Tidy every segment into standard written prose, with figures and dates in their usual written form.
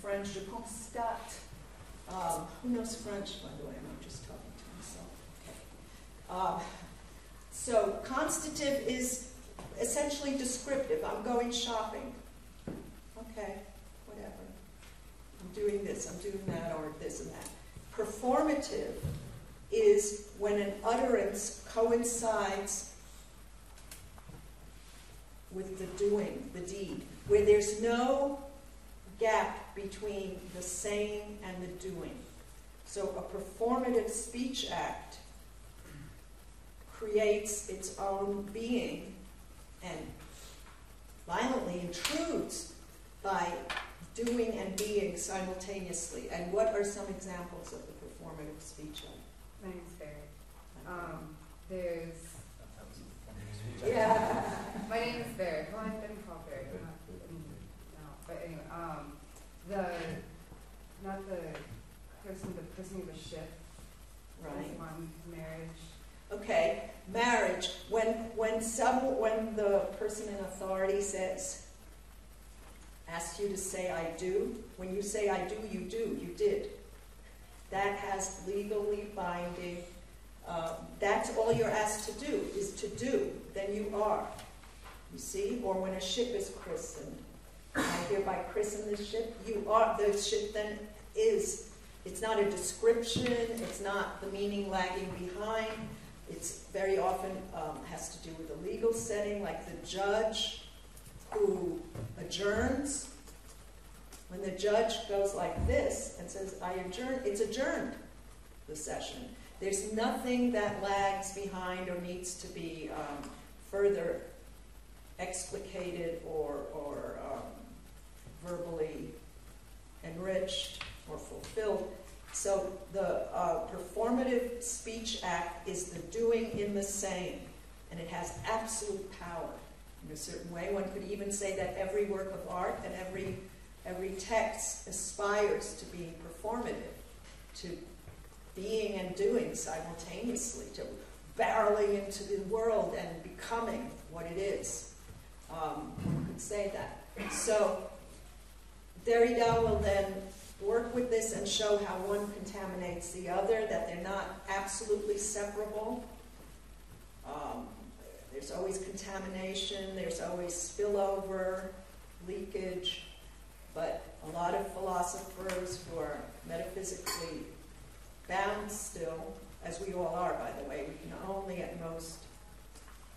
French, je constate. Who knows French, by the way? I'm just talking to myself. Okay. So constative is essentially descriptive. I'm going shopping. Okay, whatever. I'm doing this, I'm doing that, or this and that. Performative is when an utterance coincides with the doing, the deed, where there's no gap between the saying and the doing. So a performative speech act creates its own being and violently intrudes by doing and being simultaneously. And what are some examples of the performative speech act? My name's Barrett. There's... Yeah. My name is Barrett. Well, I've been called Barrett, but no. But anyway, not the person of the ship. Right. One, marriage. Okay, marriage. When the person in authority asks you to say I do, when you say I do, you did. That has legally binding, that's all you're asked to do, is to do, then you are. You see? Or when a ship is christened, I hereby christen the ship, you are, the ship then is. It's not a description, it's not the meaning lagging behind. It's very often has to do with a legal setting, like the judge who adjourns. When the judge goes like this and says, I adjourn, it's adjourned, the session. There's nothing that lags behind or needs to be further explicated or verbally enriched or fulfilled. So the performative speech act is the doing in the saying, and it has absolute power in a certain way. One could even say that every work of art and every text aspires to being performative, to being and doing simultaneously, to barreling into the world and becoming what it is. One could say that. So Derrida will then work with this and show how one contaminates the other, that they're not absolutely separable. There's always contamination, there's always spillover, leakage, but a lot of philosophers who are metaphysically bound still, as we all are, by the way, we can only at most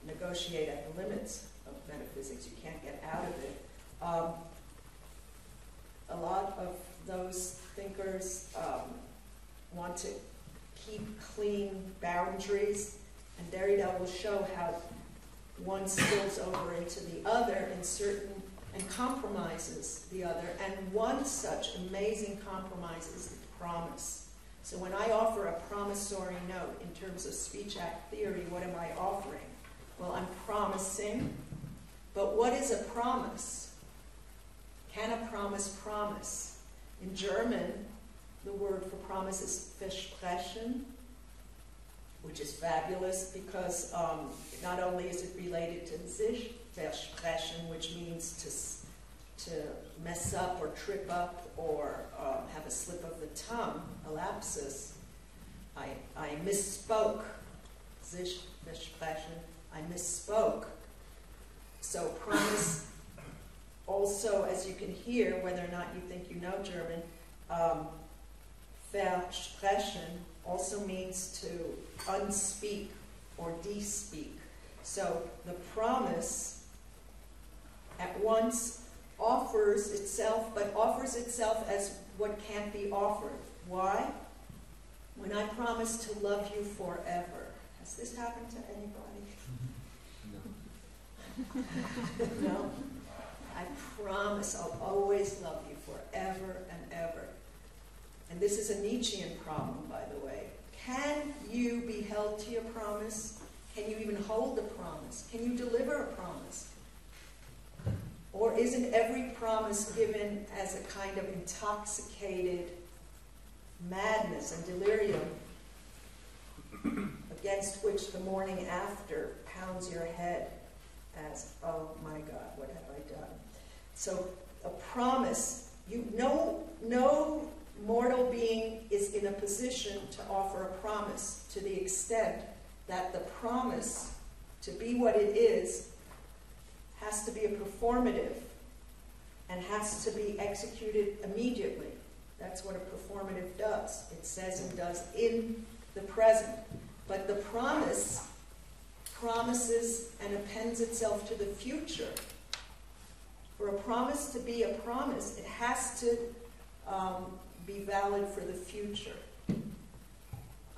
negotiate at the limits of metaphysics. You can't get out of it. A lot of those thinkers want to keep clean boundaries, and Derrida will show how one spills over into the other in certain, and compromises the other, and one such amazing compromise is the promise. So when I offer a promissory note in terms of speech act theory, what am I offering? Well, I'm promising, but what is a promise? Can a promise promise? In German, the word for promise is Versprechen, which is fabulous because not only is it related to sich, Versprechen, which means to mess up or trip up or have a slip of the tongue, a lapsus. I misspoke. Sich, Versprechen, I misspoke. So promise also, as you can hear, whether or not you think you know German, Versprechen also means to unspeak or de-speak. So the promise at once offers itself, but offers itself as what can't be offered. Why? When I promise to love you forever. Has this happened to anybody? No. No? I promise I'll always love you forever and ever. And this is a Nietzschean problem, by the way. Can you be held to your promise? Can you even hold a promise? Can you deliver a promise? Or isn't every promise given as a kind of intoxicated madness and delirium against which the morning after pounds your head as, oh my God, what have I done? So a promise, no no mortal being is in a position to offer a promise to the extent that the promise to be what it is has to be a performative and has to be executed immediately. That's what a performative does. It says and does in the present. But the promise promises and appends itself to the future. For a promise to be a promise, it has to be valid for the future.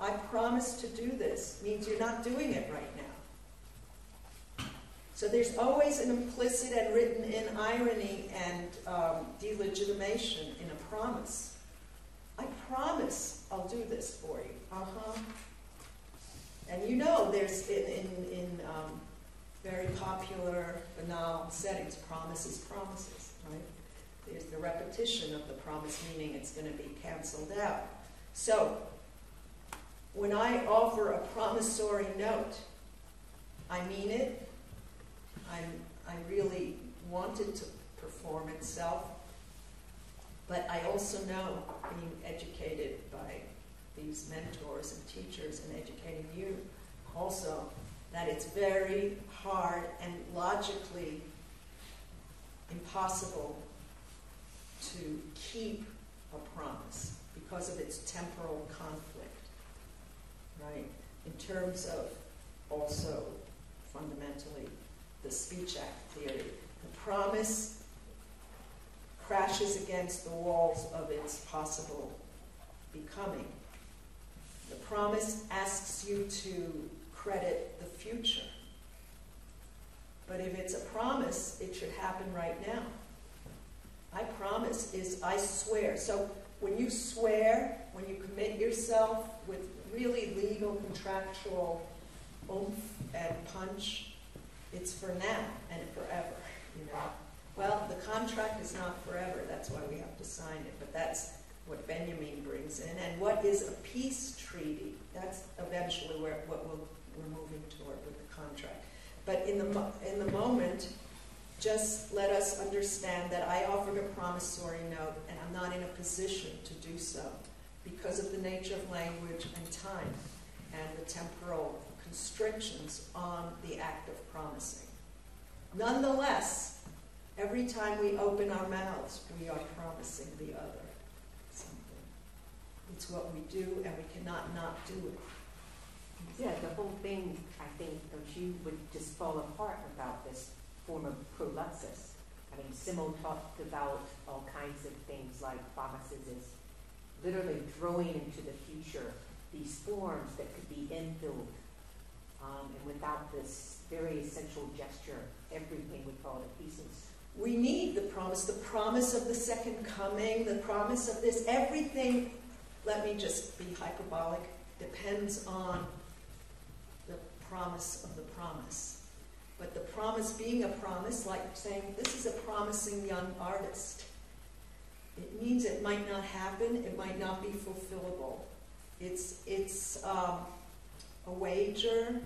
I promise to do this means you're not doing it right now. So there's always an implicit and written in irony and delegitimation in a promise. I promise I'll do this for you. Uh-huh. And you know there's in very popular, banal settings, promises, right? There's the repetition of the promise, meaning it's going to be canceled out. So, when I offer a promissory note, I mean it. I really want it to perform itself. But I also know, being educated by these mentors and teachers and educating you also, that it's very hard and logically impossible to keep a promise because of its temporal conflict, right? In terms of also fundamentally the Speech Act theory. The promise crashes against the walls of its possible becoming. The promise asks you to credit the future. But if it's a promise, it should happen right now. I promise is I swear. So when you swear, when you commit yourself with really legal, contractual oomph and punch, it's for now and forever, you know. Well, the contract is not forever. That's why we have to sign it. But that's what Benjamin brings in. And what is a peace treaty? That's eventually what we're moving toward with the contract. But in the moment, just let us understand that I offered a promissory note, and I'm not in a position to do so because of the nature of language and time and the temporal constrictions on the act of promising. Nonetheless, every time we open our mouths, we are promising the other something. It's what we do, and we cannot not do it. Yeah, the whole thing, I think, don't you, would just fall apart without this form of prolepsis. I mean, Simo talked about all kinds of things like promises as literally throwing into the future these forms that could be infilled. And without this very essential gesture, everything would fall to pieces. We need the promise of the second coming, the promise of this. Everything, let me just be hyperbolic, depends on the promise of the promise. But the promise being a promise, like saying, this is a promising young artist. It means it might not happen, it might not be fulfillable. It's a wager,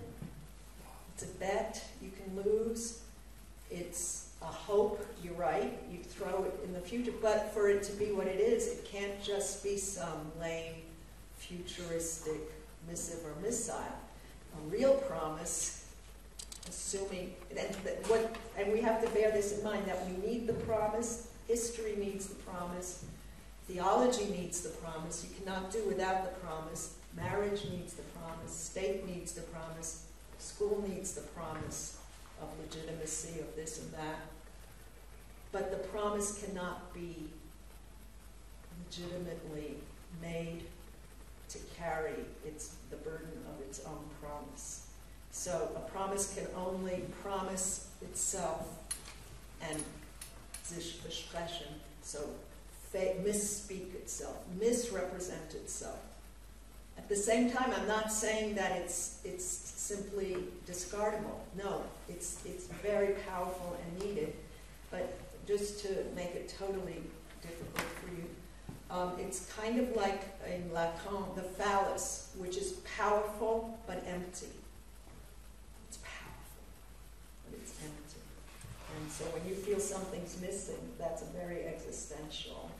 it's a bet you can lose, it's a hope, you're right, you throw it in the future, but for it to be what it is, it can't just be some lame, futuristic missive or missile. A real promise, assuming, and we have to bear this in mind, that we need the promise, history needs the promise, theology needs the promise, you cannot do without the promise, marriage needs the promise, state needs the promise, school needs the promise of legitimacy of this and that. But the promise cannot be legitimately made to carry the burden of its own promise. So a promise can only promise itself and versprechen, so misspeak itself, misrepresent itself. At the same time, I'm not saying that it's simply discardable. No, it's very powerful and needed. But just to make it totally difficult for you, it's kind of like in Lacan, the phallus, which is powerful but empty. It's powerful, but it's empty. And so when you feel something's missing, that's a very existential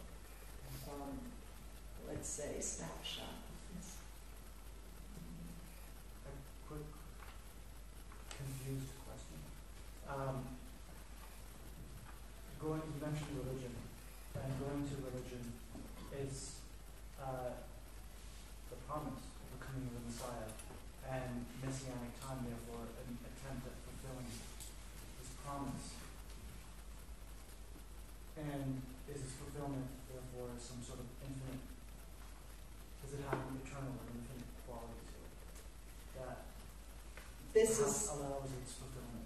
let's say, snapshot. A quick, confused question. You mentioned religion, and going to religion is the promise of the coming of the Messiah, and Messianic time, therefore, an attempt at fulfilling this promise. And is this fulfillment, therefore, some sort of infinite, does it have an eternal and infinite quality to it that allows its fulfillment?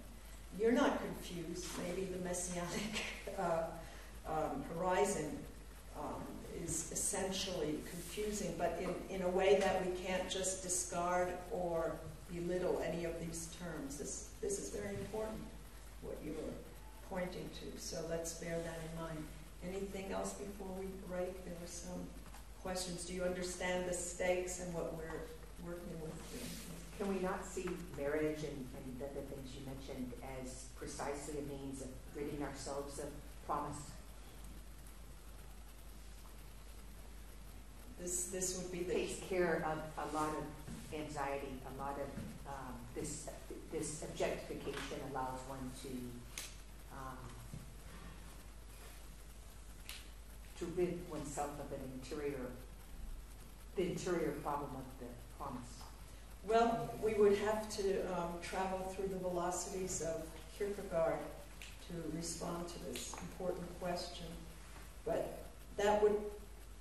You're not confused. Maybe the Messianic horizon is essentially confusing, but in a way that we can't just discard or belittle any of these terms. This is very important, what you were pointing to, so let's bear that in mind. Anything else before we break? There were some questions. Do you understand the stakes and what we're working with here? Can we not see marriage and the things you mentioned as precisely a means of ridding ourselves of promise? This would be the takes care of a lot of anxiety, a lot of this objectification allows one to rid oneself of the interior problem of the promise. Well, we would have to travel through the velocities of Kierkegaard to respond to this important question. But that would,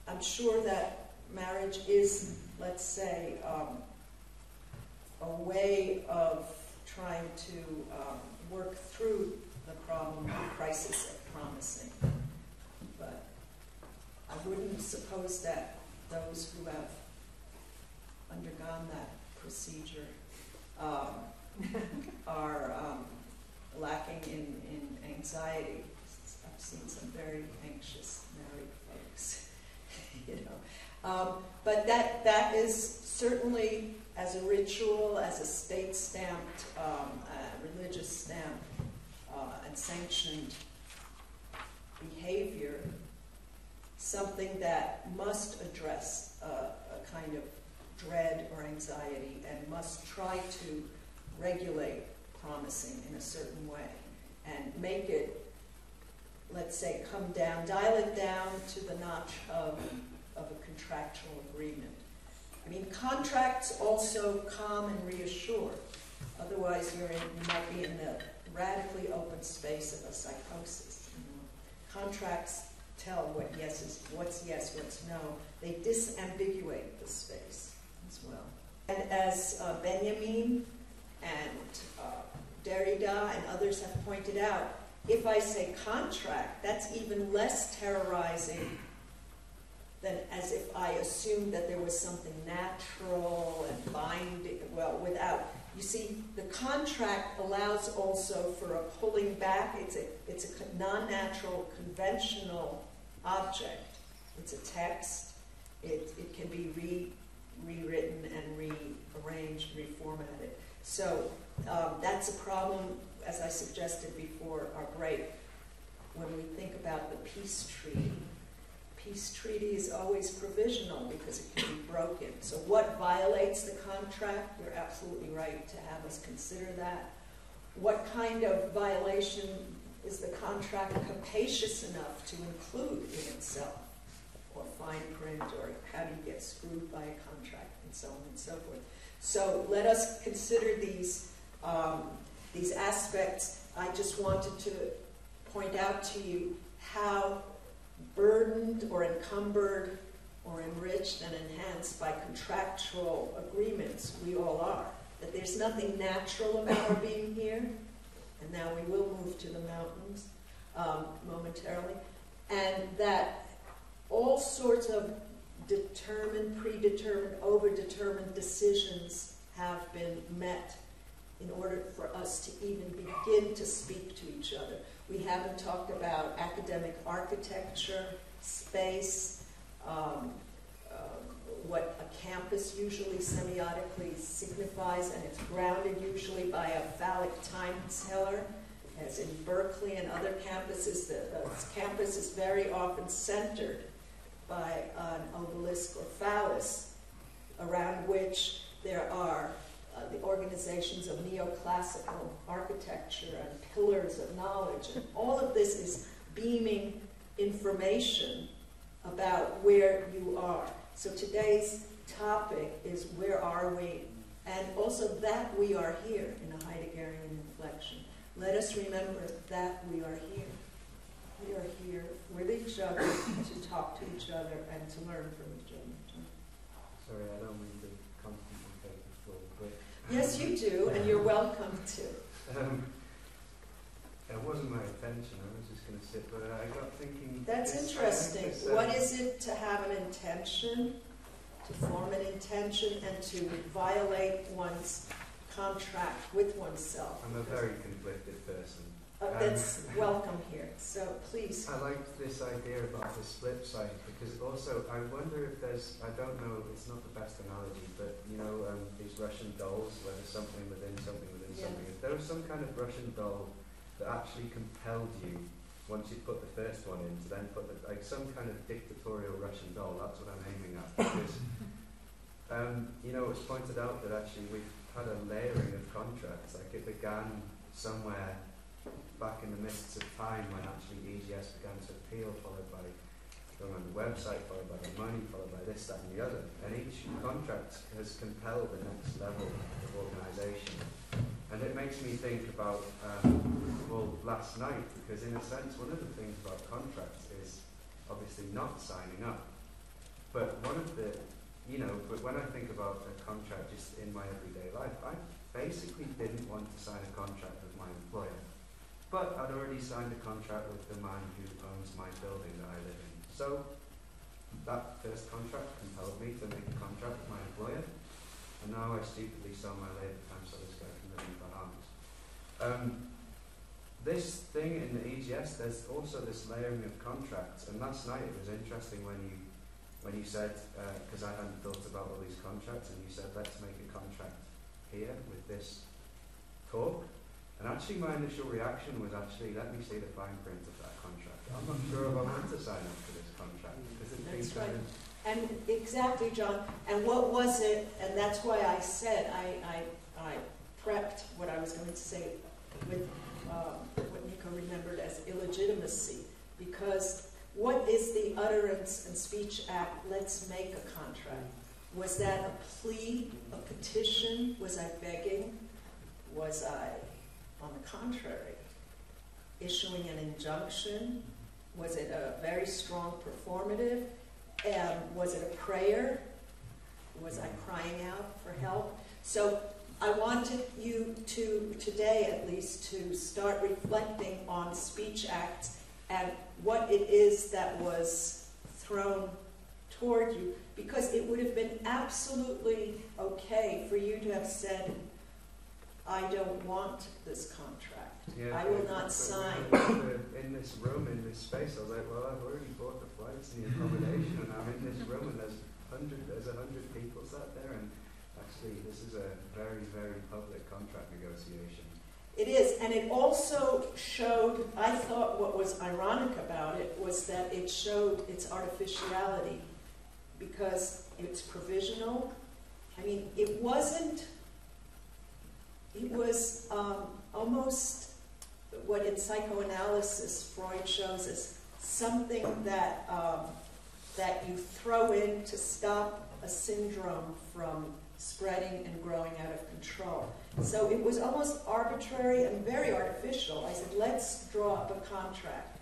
I'm sure that marriage is, let's say, a way of trying to work through the problem, the crisis of promising. But I wouldn't suppose that those who have undergone that procedure are lacking in anxiety. I've seen some very anxious married folks, you know. But that is certainly, as a ritual, as a state-stamped, religious stamp, and sanctioned behavior, something that must address a kind of dread or anxiety and must try to regulate promising in a certain way and make it, let's say, come down, dial it down to the notch of a contractual agreement. I mean, contracts also calm and reassure. Otherwise, you might be in the radically open space of a psychosis. You know? Contracts tell what's yes, what's no. They disambiguate the space as well. And as Benjamin and Derrida and others have pointed out, if I say contract, that's even less terrorizing than as if I assumed that there was something natural and binding, well, without. You see, the contract allows also for a pulling back. It's a non-natural, conventional object. It's a text. It can be rewritten and rearranged, reformatted. So that's a problem, as I suggested before our break, when we think about the peace treaty. Peace treaty is always provisional because it can be broken. So what violates the contract? You're absolutely right to have us consider that. What kind of violation is the contract capacious enough to include in itself? Or fine print, or how do you get screwed by a contract, and so on and so forth. So let us consider these aspects. I just wanted to point out to you how burdened or encumbered or enriched and enhanced by contractual agreements we all are. That there's nothing natural about our being here, and now we will move to the mountains momentarily, and that all sorts of determined, predetermined, overdetermined decisions have been met in order for us to even begin to speak to each other. We haven't talked about academic architecture, space, what a campus usually semiotically signifies, and it's grounded usually by a phallic time teller, as in Berkeley and other campuses. The campus is very often centered by an obelisk or phallus, around which there are the organizations of neoclassical architecture and pillars of knowledge. And all of this is beaming information about where you are. So today's topic is where are we? And also that we are here in a Heideggerian inflection. Let us remember that we are here. We are here with each other to talk to each other and to learn from each other. Sorry, I don't mean to constantly take the floor, but... Yes, you do, and you're welcome to. It wasn't my intention, I was just going to sit, but I got thinking... That's interesting. What is it to have an intention, to form an intention, and to violate one's contract with oneself? I'm a very conflicted person. That's welcome here, so please. I like this idea about the flip side, because also I wonder if there's, I don't know, it's not the best analogy, but you know, these Russian dolls where there's something within something within something. If there was some kind of Russian doll that actually compelled you, once you put the first one in, to then put the, like some kind of dictatorial Russian doll, that's what I'm aiming at. Because, you know, it was pointed out that actually we've had a layering of contracts, like it began somewhere back in the mists of time when actually EGS began to appeal, followed by going on the website, followed by the money, followed by this, that and the other. And each contract has compelled the next level of organisation. And it makes me think about, well, last night, because in a sense, one of the things about contracts is obviously not signing up. But one of the, you know, but when I think about a contract just in my everyday life, I basically didn't want to sign a contract with my employer. But I'd already signed a contract with the man who owns my building that I live in. So that first contract compelled me to make a contract with my employer. And now I stupidly sell my labour time so this guy can live in the Bahamas. This thing in the EGS, there's also this layering of contracts. And last night it was interesting when you said, because I hadn't thought about all these contracts, and you said, let's make a contract here with this talk. And actually my initial reaction was actually, let me see the fine print of that contract. I'm not sure if I want to sign up for this contract. Because it That's right. And exactly, John. And what was it, and that's why I said, I prepped what I was going to say with what Nico remembered as illegitimacy. Because what is the utterance and speech act, let's make a contract? Was that a plea, a petition? Was I begging? Was I, on the contrary, issuing an injunction? Was it a very strong performative? Was it a prayer? Was I crying out for help? So I wanted you to, today at least, to start reflecting on speech acts and what it is that was thrown toward you, because it would have been absolutely okay for you to have said, I don't want this contract. Yeah, I will not sign. In this room, in this space, I was like, well, I've already bought the flights and the accommodation, and I'm in this room, and there's 100 people sat there, and actually, this is a very, very public contract negotiation. It is, and it also showed, I thought what was ironic about it was that it showed its artificiality, because it's provisional. I mean, it wasn't, it was almost what in psychoanalysis Freud shows as something that, that you throw in to stop a syndrome from spreading and growing out of control. So it was almost arbitrary and very artificial. I said, let's draw up a contract.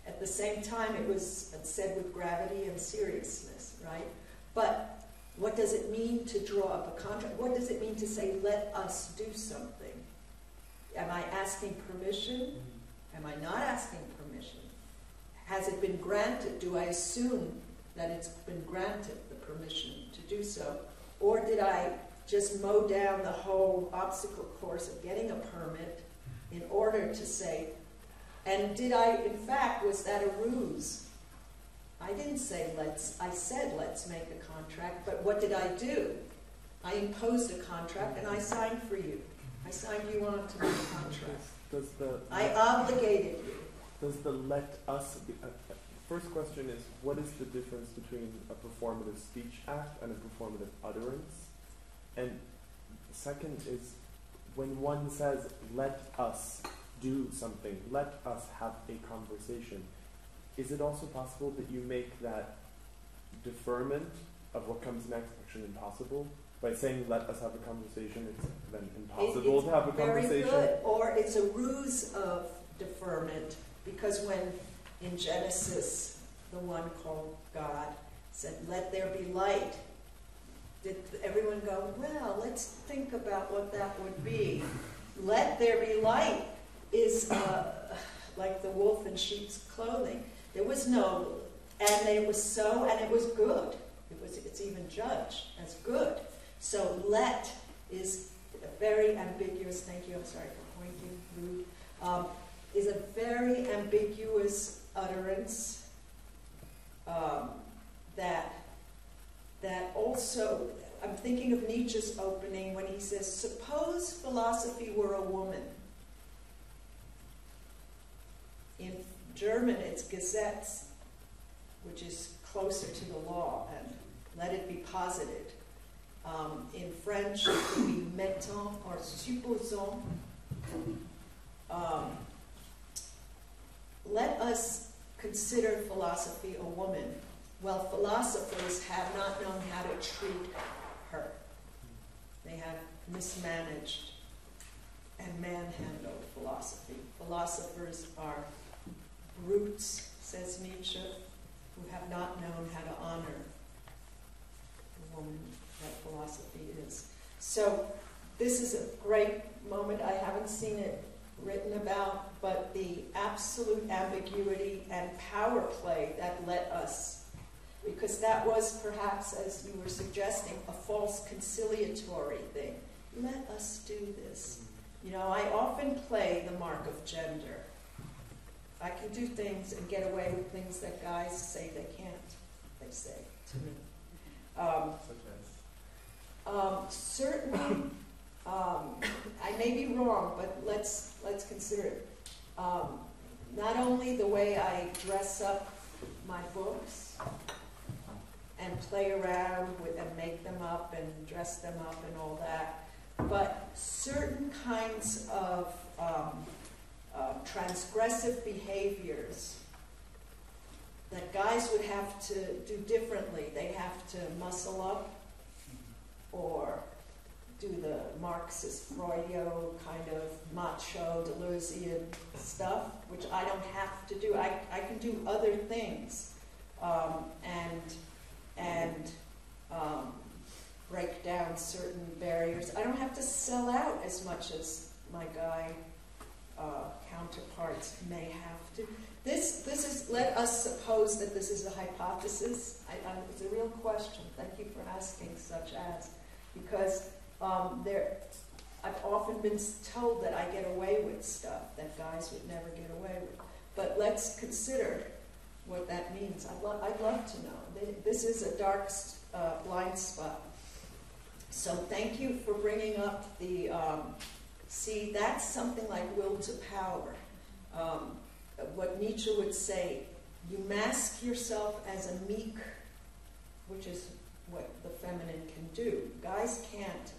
At the same time, it was said with gravity and seriousness, right? But what does it mean to draw up a contract? What does it mean to say, let us do something? Am I asking permission? Am I not asking permission? Has it been granted? Do I assume that it's been granted, the permission to do so? Or did I just mow down the whole obstacle course of getting a permit in order to say, and did I, in fact, was that a ruse? I didn't say I said let's make a contract, but what did I do? I imposed a contract and I signed for you. I signed you on to make a contract. I obligated you. Does the let us first question is, what is the difference between a performative speech act and a performative utterance? And the second is, when one says, let us do something, let us have a conversation, is it also possible that you make that deferment of what comes next actually impossible? By saying, let us have a conversation, it's then impossible to have a conversation? Very good. Or it's a ruse of deferment, because when in Genesis, the one called God said, let there be light, did everyone go, well, let's think about what that would be? Let there be light is like the wolf in sheep's clothing. There was no, and it was so, and it was good. It's even judged as good. So let is a very ambiguous, thank you, I'm sorry for pointing, rude, is a very ambiguous utterance that also, I'm thinking of Nietzsche's opening when he says, suppose philosophy were a woman. In German, it's Gesetz, which is closer to the law, and let it be posited. In French, it could be mettons or supposons. Let us consider philosophy a woman. Well, philosophers have not known how to treat her. They have mismanaged and manhandled philosophy. Philosophers are brutes, says Nietzsche, who have not known how to honor the woman that philosophy is. So this is a great moment. I haven't seen it written about, but the absolute ambiguity and power play that let us, because that was perhaps, as you were suggesting, a false conciliatory thing. Let us do this. You know, I often play the mark of gender. I can do things and get away with things that guys say they can't, they say to me. Certainly, I may be wrong, but let's consider it. Not only the way I dress up my books and play around with and make them up and dress them up and all that, but certain kinds of transgressive behaviors that guys would have to do differently. They have to muscle up or do the Marxist Freudio kind of macho Deleuzian stuff, which I don't have to do. I can do other things and break down certain barriers. I don't have to sell out as much as my guy counterparts may have to. This is, let us suppose that this is a hypothesis. It's a real question. Thank you for asking such as, because I've often been told that I get away with stuff that guys would never get away with. But let's consider what that means. I'd love to know. This is a dark blind spot. So thank you for bringing up the, see, that's something like will to power. What Nietzsche would say, you mask yourself as a meek, which is what the feminine can do. Guys can't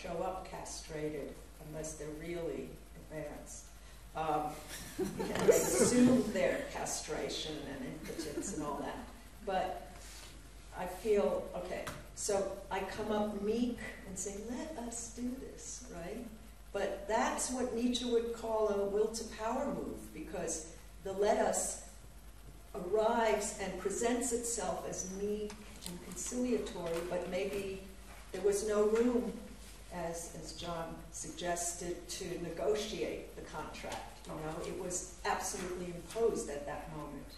show up castrated unless they're really advanced. And they assume their castration and impotence and all that. But I feel, okay, so I come up meek and say, let us do this, right? But that's what Nietzsche would call a will to power move, because the let us arrives and presents itself as meek and conciliatory, but maybe there was no room, as John suggested, to negotiate the contract. You know, it was absolutely imposed at that moment.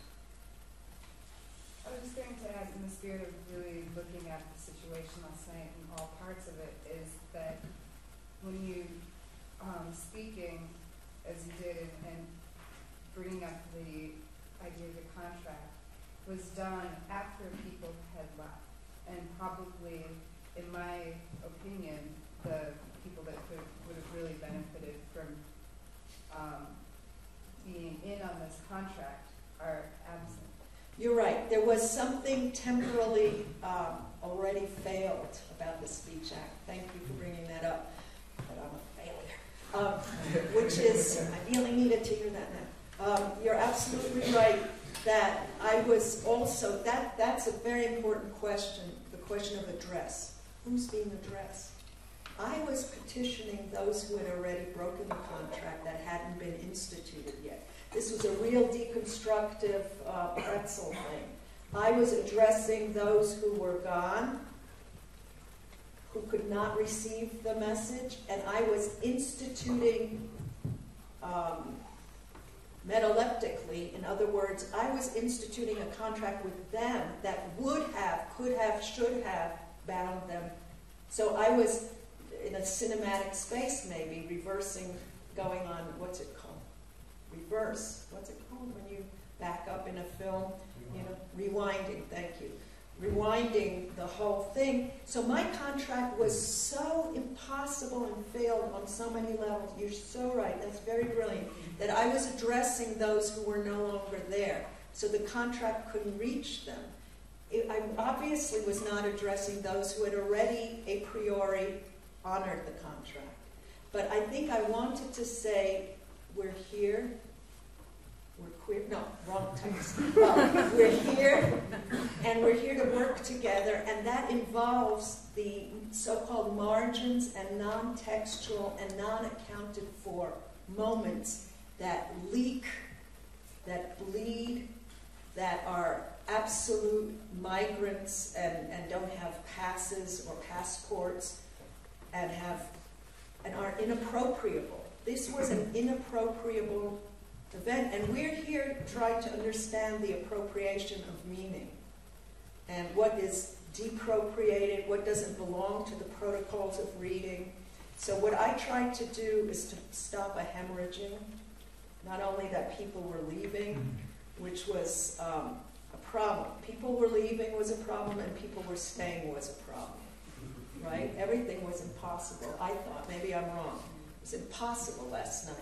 I was just going to add, in the spirit of really looking at the situation last night and all parts of it, is that when you speaking as you did and bringing up the idea of the contract was done after people had left, and probably, in my opinion, the people that would have really benefited from being in on this contract are absent. You're right. There was something temporally already failed about the Speech Act. Thank you for bringing that up. But I'm a failure. Which is, I really needed to hear that now. You're absolutely right that I was also, that's a very important question, the question of address. Who's being addressed? I was petitioning those who had already broken the contract that hadn't been instituted yet. This was a real deconstructive pretzel thing. I was addressing those who were gone, who could not receive the message, and I was instituting metaleptically, in other words, I was instituting a contract with them that would have, could have, should have bound them. So I was in a cinematic space maybe, reversing, going on, what's it called? Reverse. What's it called when you back up in a film? You know, rewinding, thank you. Rewinding the whole thing. So my contract was so impossible and failed on so many levels. You're so right, that's very brilliant. That I was addressing those who were no longer there. So the contract couldn't reach them. I obviously was not addressing those who had already a priori honored the contract. But I think I wanted to say, we're here, we're queer, no, wrong text. We're here, and we're here to work together, and that involves the so-called margins and non-textual and non-accounted for moments that leak, that bleed, that are absolute migrants and don't have passes or passports and are inappropriable. This was an inappropriable event, and we're here trying to understand the appropriation of meaning and what is depropriated, what doesn't belong to the protocols of reading. So what I tried to do is to stop a hemorrhaging, not only that people were leaving, which was a problem. People were leaving was a problem, and people were staying was a problem, right? Everything was impossible. I thought, maybe I'm wrong. It was impossible last night.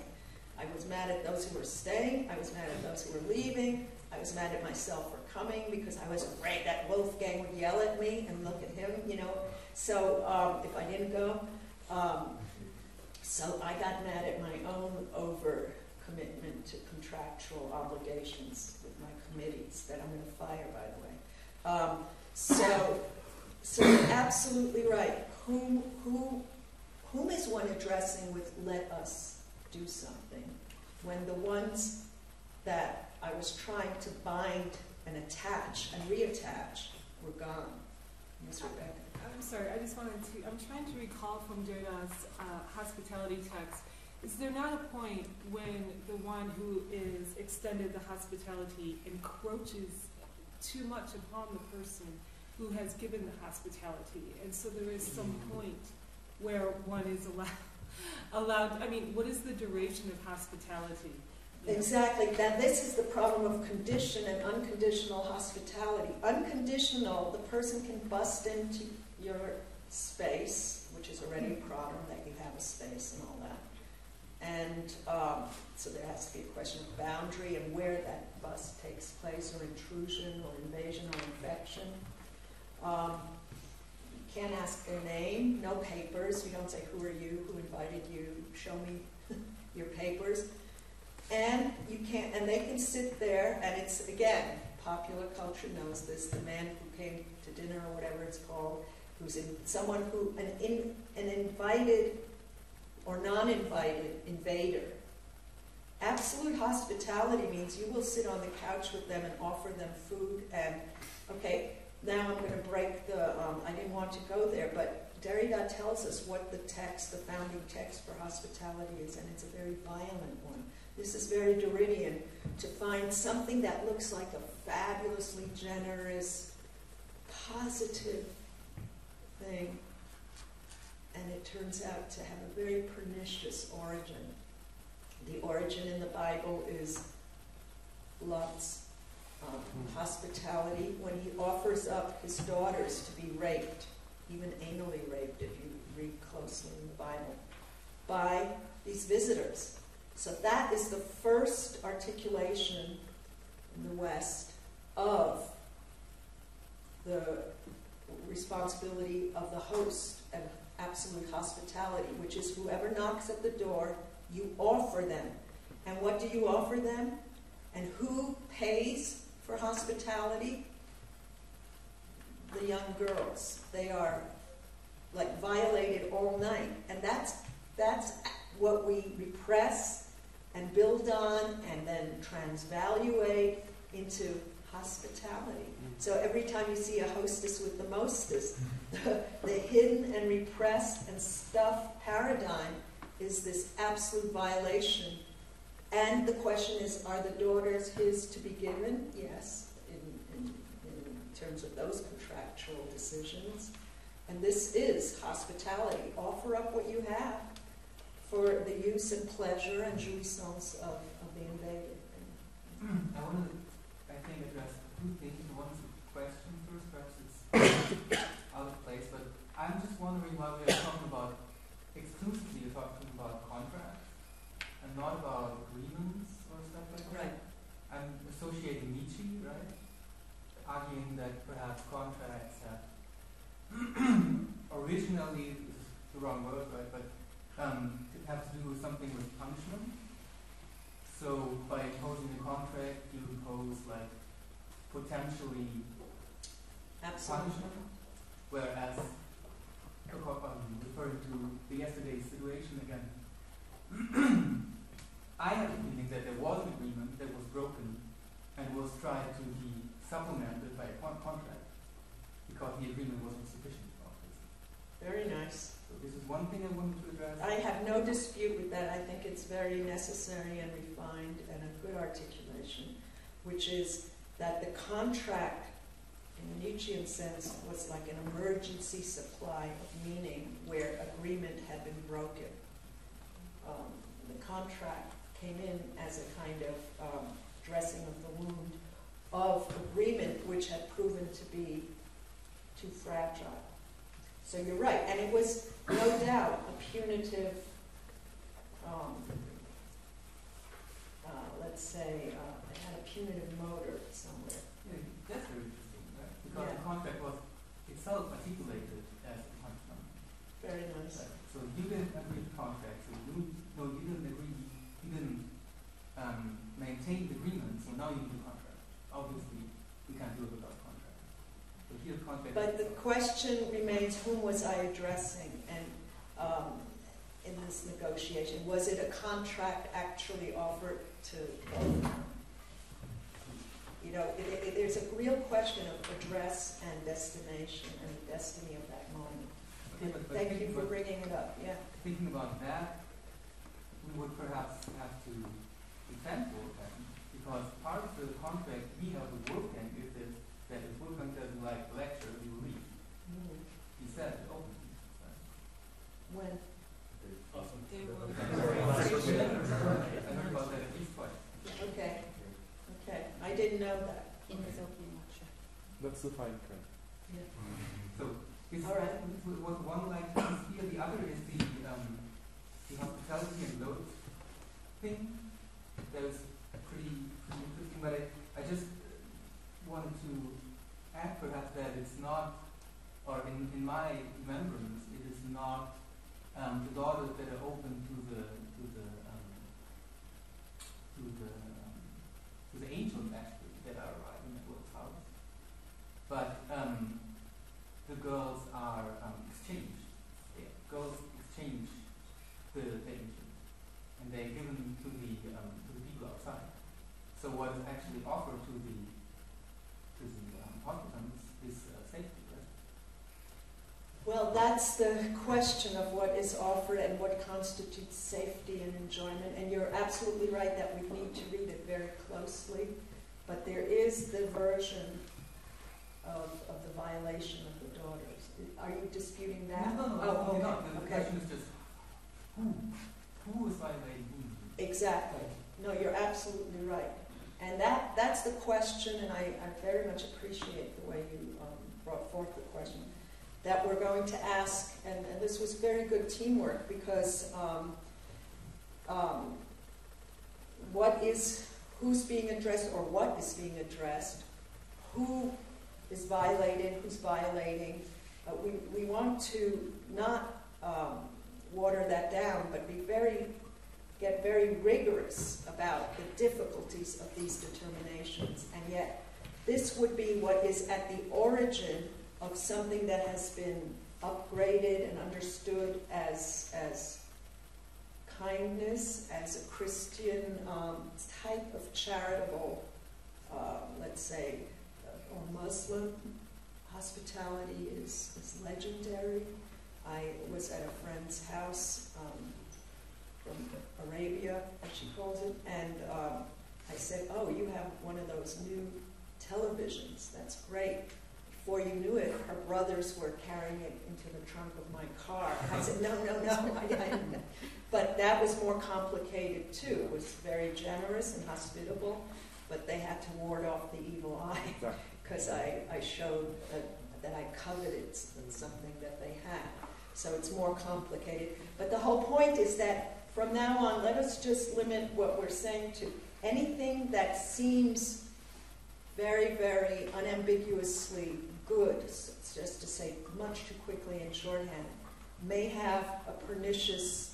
I was mad at those who were staying. I was mad at those who were leaving. I was mad at myself for coming because I was afraid that Wolfgang would yell at me and look at him, you know. So if I didn't go, so I got mad at my own over-commitment to contractual obligations with my committees that I'm going to fire, by the way. So you're absolutely right. Whom is one addressing with "let us do something" when the ones that I was trying to bind and attach and reattach were gone? Ms. Rebecca. I'm sorry, I just wanted to, I'm trying to recall from Derrida's hospitality text, is there not a point when the one who is extended the hospitality encroaches too much upon the person who has given the hospitality? And so there is some point where one is allowed, I mean, what is the duration of hospitality? Exactly. Now, this is the problem of conditioned and unconditional hospitality. Unconditional, the person can bust into your space, which is already a problem that you have a space and all that. And so there has to be a question of boundary and where that bust takes place, or intrusion, or invasion, or infection. You can't ask their name, no papers. You don't say, who are you, who invited you, show me your papers. And you can't, and they can sit there, and it's, again, popular culture knows this, the man who came to dinner or whatever it's called, who's someone who, an invited or non-invited invader. Absolute hospitality means you will sit on the couch with them and offer them food, and, okay, now I'm going to break the, I didn't want to go there, but Derrida tells us what the text, the founding text for hospitality is, and it's a very violent one. This is very Derridian, to find something that looks like a fabulously generous, positive thing, and it turns out to have a very pernicious origin. The origin in the Bible is Lot's hospitality, when he offers up his daughters to be raped, even anally raped if you read closely in the Bible, by these visitors. So that is the first articulation in the West of the responsibility of the host and absolute hospitality, which is whoever knocks at the door, you offer them. And what do you offer them? And who pays for hospitality? The young girls. They are like violated all night. And that's what we repress and build on and then transvaluate into hospitality. So every time you see a hostess with the mostest, the hidden and repressed and stuffed paradigm is this absolute violation. And the question is, are the daughters his to be given? Yes, in terms of those contractual decisions. And this is hospitality. Offer up what you have for the use and pleasure and jouissance of the invaded. I want to, I think, address two things. One is a question first, perhaps it's out of place, but I'm just wondering why we are talking about, exclusively talking about contracts and not about agreements or stuff like that. Right. I'm associating Nietzsche, right? Arguing that perhaps contracts have originally, this is the wrong word, right, but it has to do with something with punishment. So by imposing a contract, you impose like potentially punishment, whereas referring to the yesterday's situation again, I have the feeling that there was an agreement that was broken and was tried to be supplemented by a contract because the agreement wasn't sufficient. Very nice. So this is one thing I wanted to address. I have no dispute with that. I think it's very necessary and refined and a good articulation, which is that the contract, in a Nietzschean sense, was like an emergency supply of meaning where agreement had been broken. The contract came in as a kind of dressing of the wound of agreement, which had proven to be too fragile. So you're right, and it was no doubt a punitive, let's say, it had a punitive motor somewhere. Yeah, that's very interesting, right? Because the contract was itself articulated as a punishment. Very nice. Right. So you didn't agree to contract, so you didn't agree, you didn't maintain the agreement, so now you need a contract. Obviously, we can't do it without contract. So here contract. But the question remains, whom was I addressing? And in this negotiation, was it a contract actually offered to both? You know, there's a real question of address and destination and the destiny of that moment. Okay, but Thank you for bringing it up. Yeah. Thinking about that, we would perhaps have to defend Wolfgang, because part of the contract we have with Wolfgang is that if Wolfgang doesn't like the lecture, he will leave. He said it openly. When? Awesome. They will. I heard about that at least twice. Okay. Okay. I didn't know that. In his opening lecture. That's the fine print. Yeah. So this All right. was one like here. The other is the hospitality and load thing. That was pretty interesting. But I just wanted to add perhaps that it's not, or in my remembrance, it is not the daughters that are open to the angels actually that are arriving at Will's house, but the girls are exchanged. Yeah, girls exchange the angels, and they're given to the people outside. So what is actually offered to the occupants is safety, right? Well, that's the question of what is offered and what constitutes safety and enjoyment. And you're absolutely right that we need to read it very closely. But there is the version of the violation of the daughters. Are you disputing that? No, Oh, okay. not. The Okay. question is just who is violating whom? Exactly. No, you're absolutely right. And that's the question, and I very much appreciate the way you brought forth the question, that we're going to ask, and this was very good teamwork, because who's being addressed, or what is being addressed, who is violated, who's violating. We want to not water that down, but get very rigorous about the difficulties of these determinations. And yet, this would be what is at the origin of something that has been upgraded and understood as kindness, as a Christian type of charitable, let's say, or Muslim hospitality is legendary. I was at a friend's house from Arabia, as she calls it, and I said, "Oh, you have one of those new televisions. That's great." Before you knew it, her brothers were carrying it into the trunk of my car. I said, no, I didn't. But that was more complicated too. It was very generous and hospitable, but they had to ward off the evil eye because I showed that I coveted something that they had. So it's more complicated. But the whole point is that from now on, let us just limit what we're saying to anything that seems very, very unambiguously good, just to say much too quickly in shorthand, may have a pernicious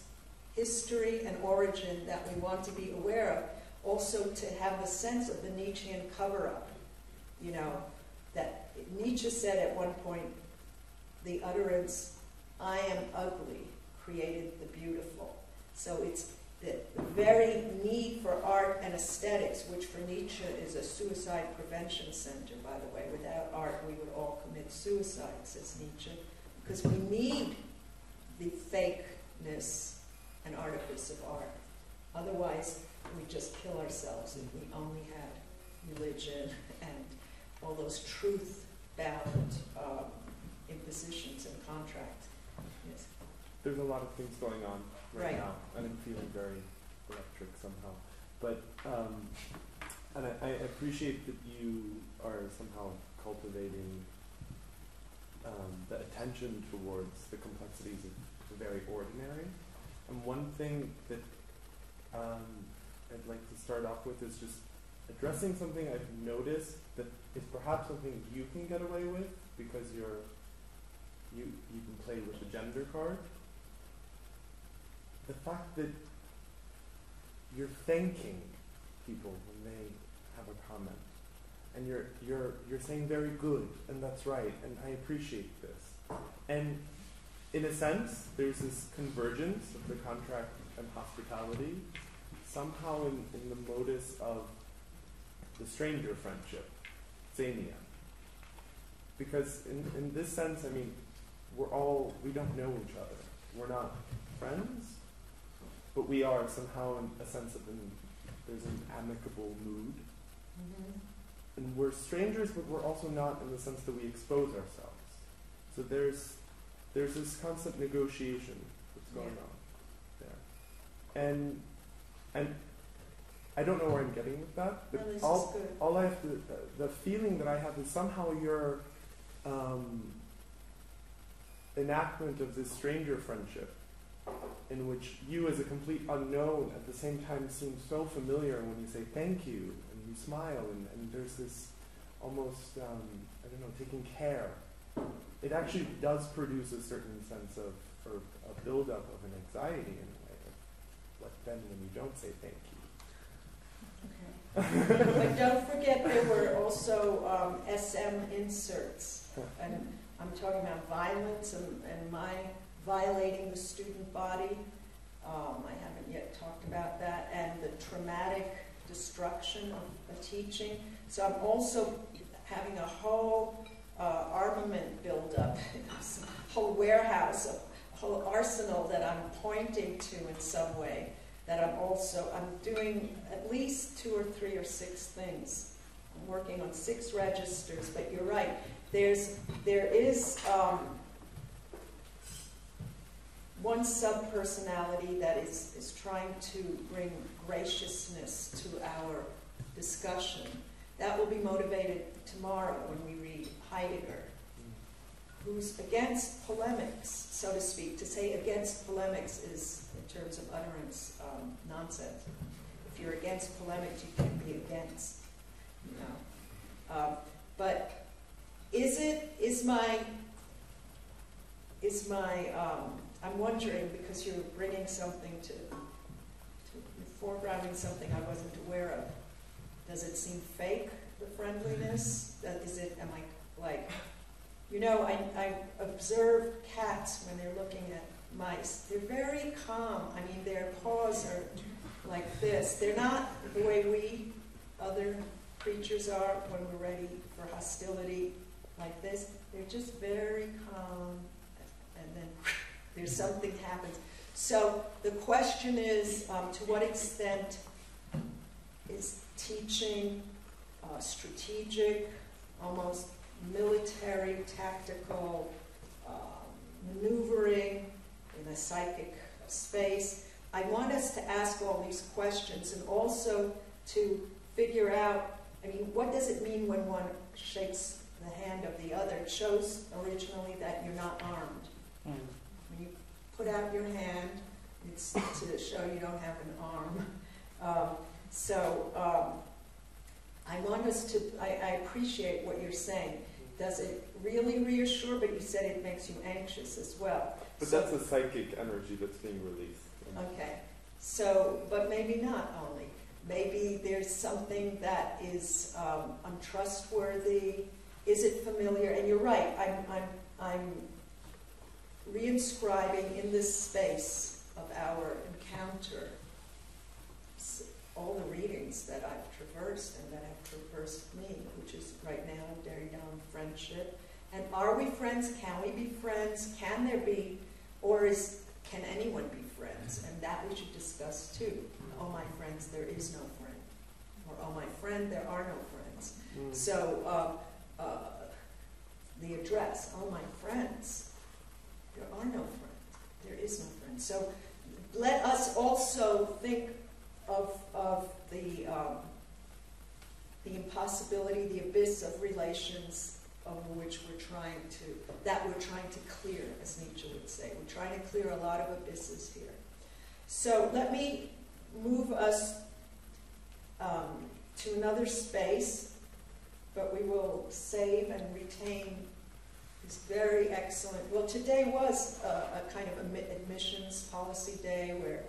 history and origin that we want to be aware of. Also to have a sense of the Nietzschean cover-up. You know, that Nietzsche said at one point, the utterance, "I am ugly," created the beautiful. So it's the very need for art and aesthetics, which for Nietzsche is a suicide prevention center, by the way. Without art, we would all commit suicide, says Nietzsche, because we need the fakeness and artifice of art. Otherwise, we just kill ourselves if we only had religion and all those truth-bound impositions and contracts. Yes. There's a lot of things going on right Right. now, and I'm feeling very electric somehow. But and I appreciate that you are somehow cultivating the attention towards the complexities of the very ordinary. And one thing that I'd like to start off with is just addressing something I've noticed that is perhaps something you can get away with because you can play with the gender card. The fact that you're thanking people when they have a comment, and you're saying very good, and that's right, and I appreciate this. And in a sense, there's this convergence of the contract and hospitality, somehow in the modus of the stranger friendship, xenia. Because in this sense, I mean, we don't know each other. We're not friends, but we are somehow in a sense of there's an amicable mood. Mm-hmm. And we're strangers, but we're also not in the sense that we expose ourselves. So there's this constant negotiation that's going on there. And I don't know where I'm getting with that, but No, this all is good. all I have to, the feeling that I have is somehow your enactment of this stranger friendship, in which you as a complete unknown at the same time seem so familiar when you say thank you and you smile and there's this almost, I don't know, taking care. It actually does produce a certain sense of, or a buildup of an anxiety in a way. Like then when you don't say thank you. Okay. But don't forget there were also SM inserts. And I'm talking about violence and my violating the student body. I haven't yet talked about that. And the traumatic destruction of a teaching. So I'm also having a whole armament buildup, a whole warehouse, a whole arsenal that I'm pointing to in some way. That I'm doing at least 2 or 3 or 6 things. I'm working on 6 registers, but you're right. There is one sub-personality that is trying to bring graciousness to our discussion. That will be motivated tomorrow when we read Heidegger, who's against polemics, so to speak. To say against polemics is, in terms of utterance, nonsense. If you're against polemics, you can't be against, you know. But I'm wondering, because you're bringing something you're foregrounding something I wasn't aware of. Does it seem fake, the friendliness? Am I like, I observe cats when they're looking at mice. They're very calm. I mean, their paws are like this. They're not the way we, other creatures, are when we're ready for hostility, like this. They're just very calm, and then there's something happens. So the question is, to what extent is teaching strategic, almost military, tactical maneuvering in a psychic space? I want us to ask all these questions, and also to figure out, what does it mean when one shakes the hand of the other? It shows originally that you're not armed. When you put out your hand, it's to show you don't have an arm. I want us to, I appreciate what you're saying. Does it really reassure? But you said it makes you anxious as well. But that's a psychic energy that's being released. Okay. But maybe not only. Maybe there's something that is untrustworthy. Is it familiar? And you're right. I'm reinscribing in this space of our encounter all the readings that I've traversed and that have traversed me, which is right now Derrida on friendship. And are we friends? Can we be friends? Can there be, can anyone be friends? And that we should discuss too. Oh, my friends, there is no friend. Or, oh, my friend, there are no friends. So, the address, oh, my friends, there are no friends. There is no friend. So, let us also think of the impossibility, the abyss of relations over which we're trying to clear, as Nietzsche would say. We're trying to clear a lot of abysses here. So let me move us to another space, but we will save and retain this very excellent, well, today was a kind of admissions policy day where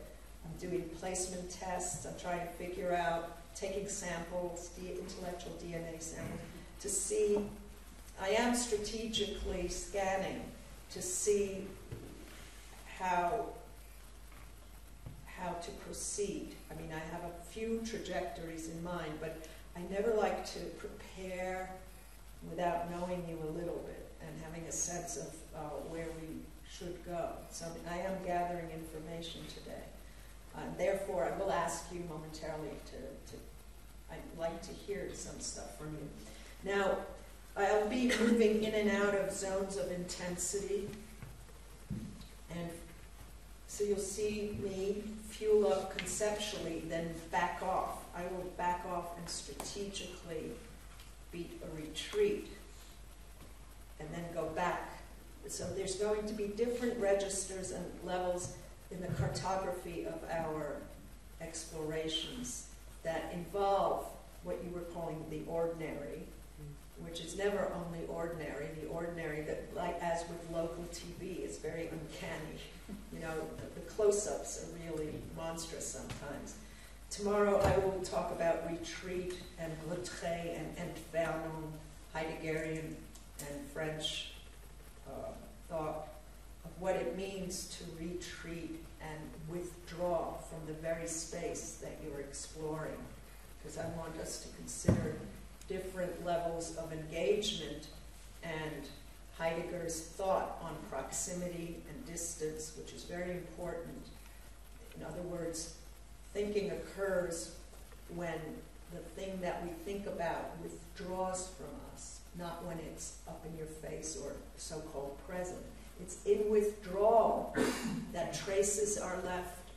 I'm doing placement tests. I'm trying to figure out, taking samples, intellectual DNA samples, to see, I am strategically scanning to see how to proceed. I have a few trajectories in mind, but I never like to prepare without knowing you a little bit and having a sense of where we should go. So I am gathering information today. Therefore, I will ask you momentarily I'd like to hear some stuff from you. Now, I'll be moving in and out of zones of intensity, and so you'll see me fuel up conceptually, then back off. I will back off and strategically beat a retreat, and then go back. So there's going to be different registers and levels in the cartography of our explorations that involve what you were calling the ordinary, which is never only ordinary. The ordinary, that, like as with local TV, is very uncanny. The close-ups are really monstrous sometimes. Tomorrow I will talk about retreat and retrait and entfernement, Heideggerian and French thought of what it means to retreat and withdraw from the very space that you're exploring. Because I want us to consider different levels of engagement and Heidegger's thought on proximity and distance, which is very important. In other words, thinking occurs when the thing that we think about withdraws from us, not when it's up in your face or so-called present. It's in withdrawal that traces are left,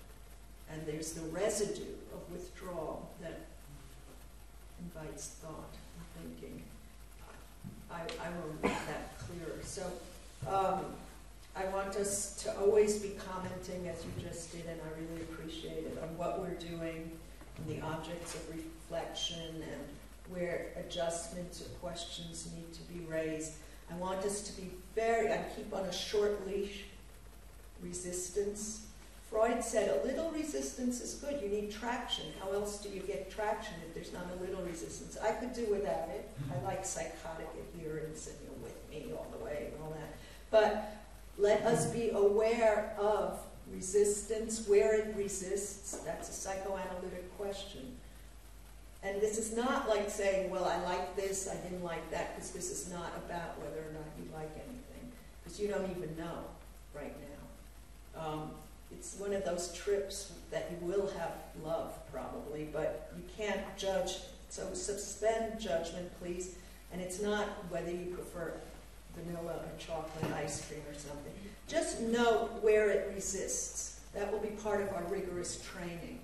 and there's the residue of withdrawal that invites thought and thinking. I will make that clearer. So I want us to always be commenting, as you just did, and I really appreciate it, on what we're doing, and the objects of reflection, and where adjustments or questions need to be raised. I want us to be I keep on a short leash resistance. Freud said a little resistance is good. You need traction. How else do you get traction if there's not a little resistance? I could do without it. I like psychotic adherence and you're with me all the way and all that. But let us be aware of resistance, where it resists. That's a psychoanalytic question. And this is not like saying, well, I like this, I didn't like that, because this is not about whether or not you like anything, because you don't even know right now. It's one of those trips that you will have love, probably, but you can't judge. So suspend judgment, please. And it's not whether you prefer vanilla or chocolate ice cream or something. Just note where it resists. That will be part of our rigorous training.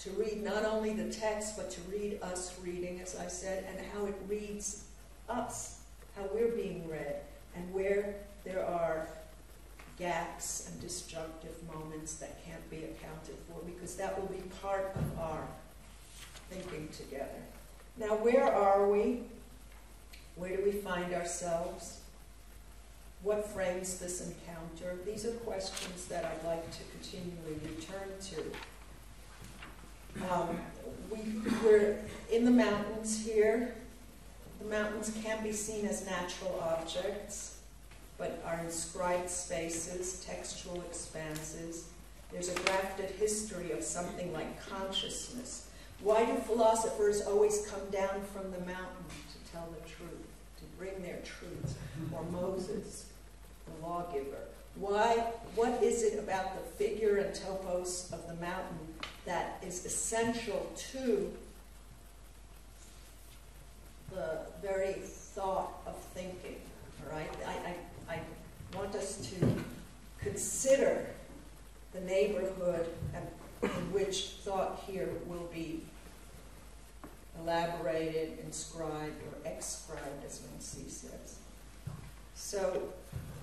To read not only the text, but to read us reading, as I said, and how it reads us, how we're being read, and where there are gaps and disjunctive moments that can't be accounted for, because that will be part of our thinking together. Now, where are we? Where do we find ourselves? What frames this encounter? These are questions that I'd like to continually return to. We're in the mountains here. The mountains can be seen as natural objects, but are inscribed spaces, textual expanses. There's a grafted history of something like consciousness. Why do philosophers always come down from the mountain to tell the truth, to bring their truths? Or Moses, the lawgiver. Why? What is it about the figure and topos of the mountain that is essential to the very thought of thinking? All right? I want us to consider the neighborhood in which thought here will be elaborated, inscribed, or exscribed, as Nancy says. So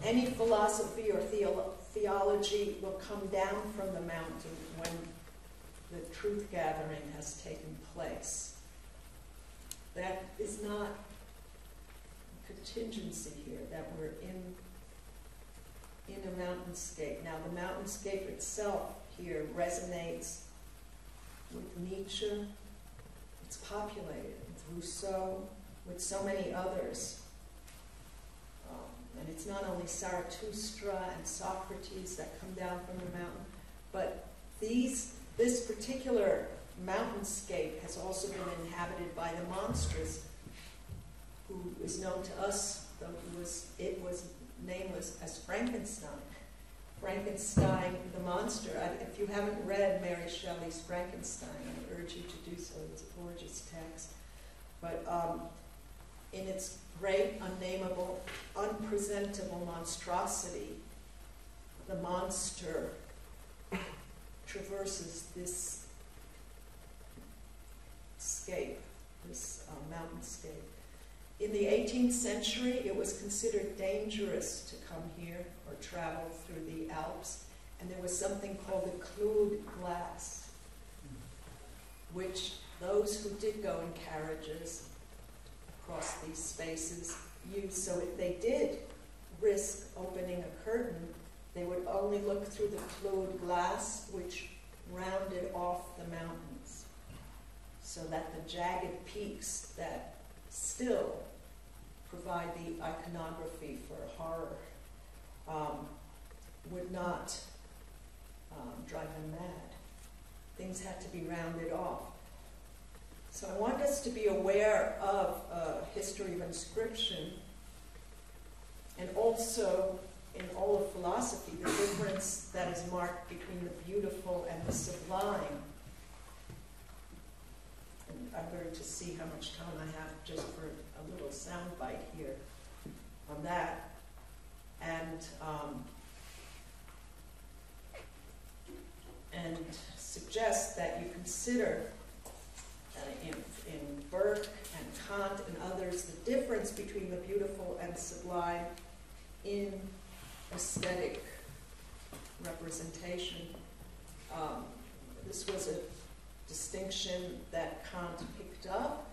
any philosophy or theology will come down from the mountain when the truth gathering has taken place. That is not a contingency here, that we're in a mountainscape. Now, the mountainscape itself here resonates with Nietzsche. It's populated with Rousseau, with so many others. And it's not only Zarathustra and Socrates that come down from the mountain, but this particular mountainscape has also been inhabited by the monstrous, who is known to us, though it was nameless, as Frankenstein. Frankenstein, the monster. If you haven't read Mary Shelley's Frankenstein, I urge you to do so. It's a gorgeous text. But in its great, unnameable, unpresentable monstrosity, the monster traverses this scape, this mountainscape. In the 18th century, it was considered dangerous to come here or travel through the Alps, and there was something called the cloud glass, which those who did go in carriages across these spaces used. So if they did risk opening a curtain, they would only look through the cloud glass, which rounded off the mountains, so that the jagged peaks that still provide the iconography for horror would not drive them mad. Things had to be rounded off. So I want us to be aware of a history of inscription, and also in all of philosophy, the difference that is marked between the beautiful and the sublime. And I'm going to see how much time I have just for a little soundbite here on that. And suggest that you consider in Burke and Kant and others the difference between the beautiful and sublime in aesthetic representation. This was a distinction that Kant picked up.